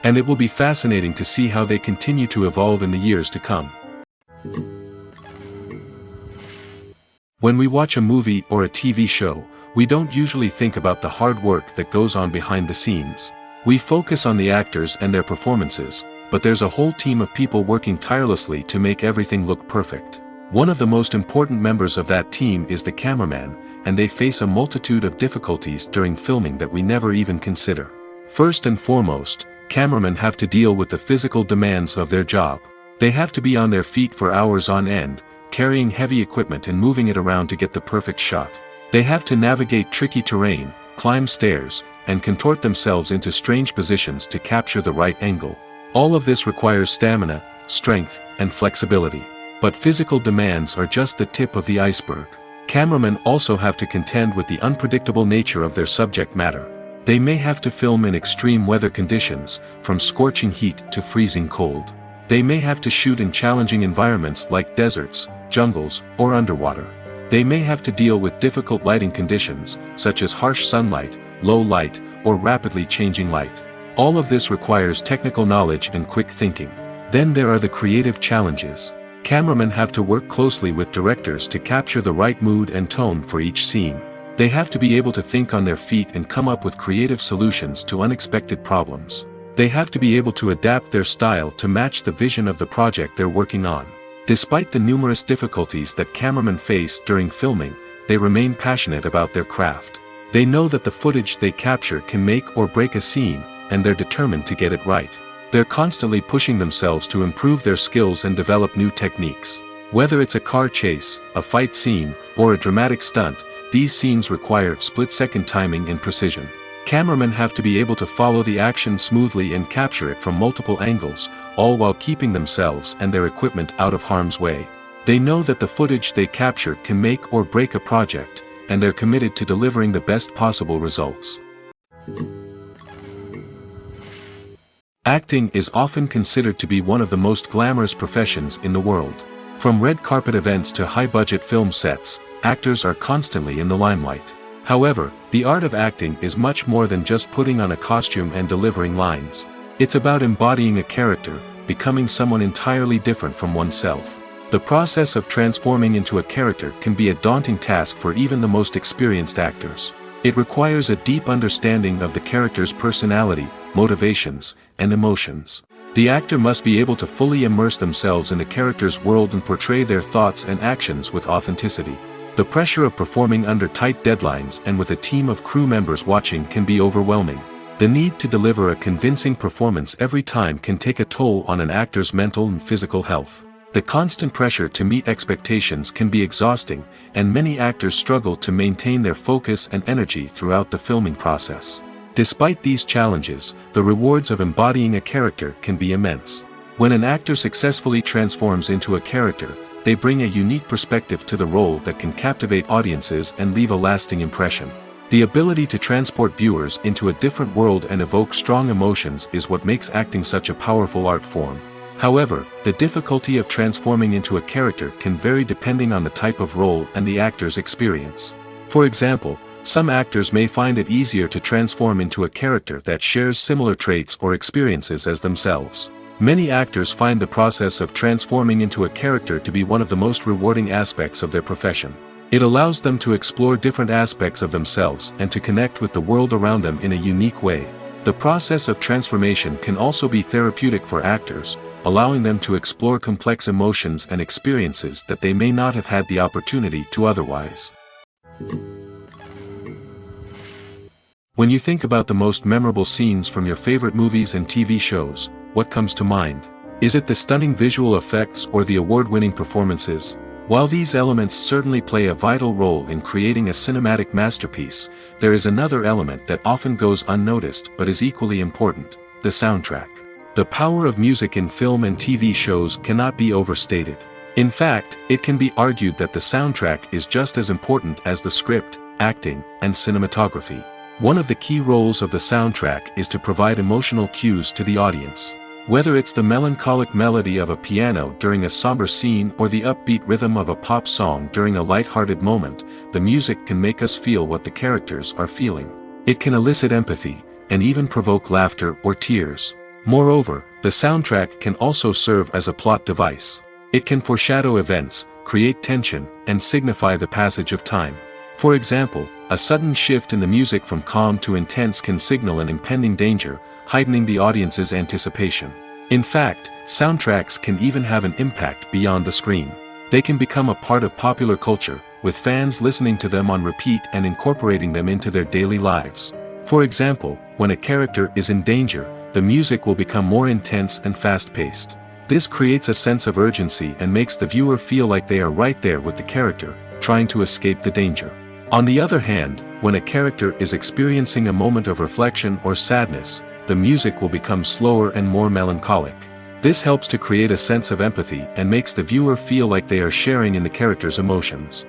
And it will be fascinating to see how they continue to evolve in the years to come. When we watch a movie or a TV show, we don't usually think about the hard work that goes on behind the scenes. We focus on the actors and their performances, but there's a whole team of people working tirelessly to make everything look perfect. One of the most important members of that team is the cameraman, and they face a multitude of difficulties during filming that we never even consider. First and foremost, cameramen have to deal with the physical demands of their job. They have to be on their feet for hours on end, carrying heavy equipment and moving it around to get the perfect shot. They have to navigate tricky terrain, climb stairs, and contort themselves into strange positions to capture the right angle. All of this requires stamina, strength, and flexibility. But physical demands are just the tip of the iceberg. Cameramen also have to contend with the unpredictable nature of their subject matter. They may have to film in extreme weather conditions, from scorching heat to freezing cold. They may have to shoot in challenging environments like deserts, jungles, or underwater. They may have to deal with difficult lighting conditions, such as harsh sunlight, low light, or rapidly changing light. All of this requires technical knowledge and quick thinking. Then there are the creative challenges. Cameramen have to work closely with directors to capture the right mood and tone for each scene. They have to be able to think on their feet and come up with creative solutions to unexpected problems. They have to be able to adapt their style to match the vision of the project they're working on. Despite the numerous difficulties that cameramen face during filming, they remain passionate about their craft. They know that the footage they capture can make or break a scene, and they're determined to get it right. They're constantly pushing themselves to improve their skills and develop new techniques. Whether it's a car chase, a fight scene, or a dramatic stunt, these scenes require split-second timing and precision. Cameramen have to be able to follow the action smoothly and capture it from multiple angles, all while keeping themselves and their equipment out of harm's way. They know that the footage they capture can make or break a project, and they're committed to delivering the best possible results. Acting is often considered to be one of the most glamorous professions in the world. From red carpet events to high-budget film sets, actors are constantly in the limelight. However, the art of acting is much more than just putting on a costume and delivering lines. It's about embodying a character, becoming someone entirely different from oneself. The process of transforming into a character can be a daunting task for even the most experienced actors. It requires a deep understanding of the character's personality, motivations, and emotions. The actor must be able to fully immerse themselves in the character's world and portray their thoughts and actions with authenticity. The pressure of performing under tight deadlines and with a team of crew members watching can be overwhelming. The need to deliver a convincing performance every time can take a toll on an actor's mental and physical health. The constant pressure to meet expectations can be exhausting, and many actors struggle to maintain their focus and energy throughout the filming process. Despite these challenges, the rewards of embodying a character can be immense. When an actor successfully transforms into a character, they bring a unique perspective to the role that can captivate audiences and leave a lasting impression. The ability to transport viewers into a different world and evoke strong emotions is what makes acting such a powerful art form. However, the difficulty of transforming into a character can vary depending on the type of role and the actor's experience. For example, some actors may find it easier to transform into a character that shares similar traits or experiences as themselves. Many actors find the process of transforming into a character to be one of the most rewarding aspects of their profession. It allows them to explore different aspects of themselves and to connect with the world around them in a unique way. The process of transformation can also be therapeutic for actors, allowing them to explore complex emotions and experiences that they may not have had the opportunity to otherwise. When you think about the most memorable scenes from your favorite movies and TV shows, what comes to mind? Is it the stunning visual effects or the award-winning performances? While these elements certainly play a vital role in creating a cinematic masterpiece, there is another element that often goes unnoticed but is equally important: the soundtrack. The power of music in film and TV shows cannot be overstated. In fact, it can be argued that the soundtrack is just as important as the script, acting, and cinematography. One of the key roles of the soundtrack is to provide emotional cues to the audience. Whether it's the melancholic melody of a piano during a somber scene or the upbeat rhythm of a pop song during a light-hearted moment, the music can make us feel what the characters are feeling. It can elicit empathy, and even provoke laughter or tears. Moreover, the soundtrack can also serve as a plot device. It can foreshadow events, create tension, and signify the passage of time. For example, a sudden shift in the music from calm to intense can signal an impending danger, heightening the audience's anticipation. In fact, soundtracks can even have an impact beyond the screen. They can become a part of popular culture, with fans listening to them on repeat and incorporating them into their daily lives. For example, when a character is in danger, the music will become more intense and fast-paced. This creates a sense of urgency and makes the viewer feel like they are right there with the character, trying to escape the danger. On the other hand, when a character is experiencing a moment of reflection or sadness, the music will become slower and more melancholic. This helps to create a sense of empathy and makes the viewer feel like they are sharing in the character's emotions.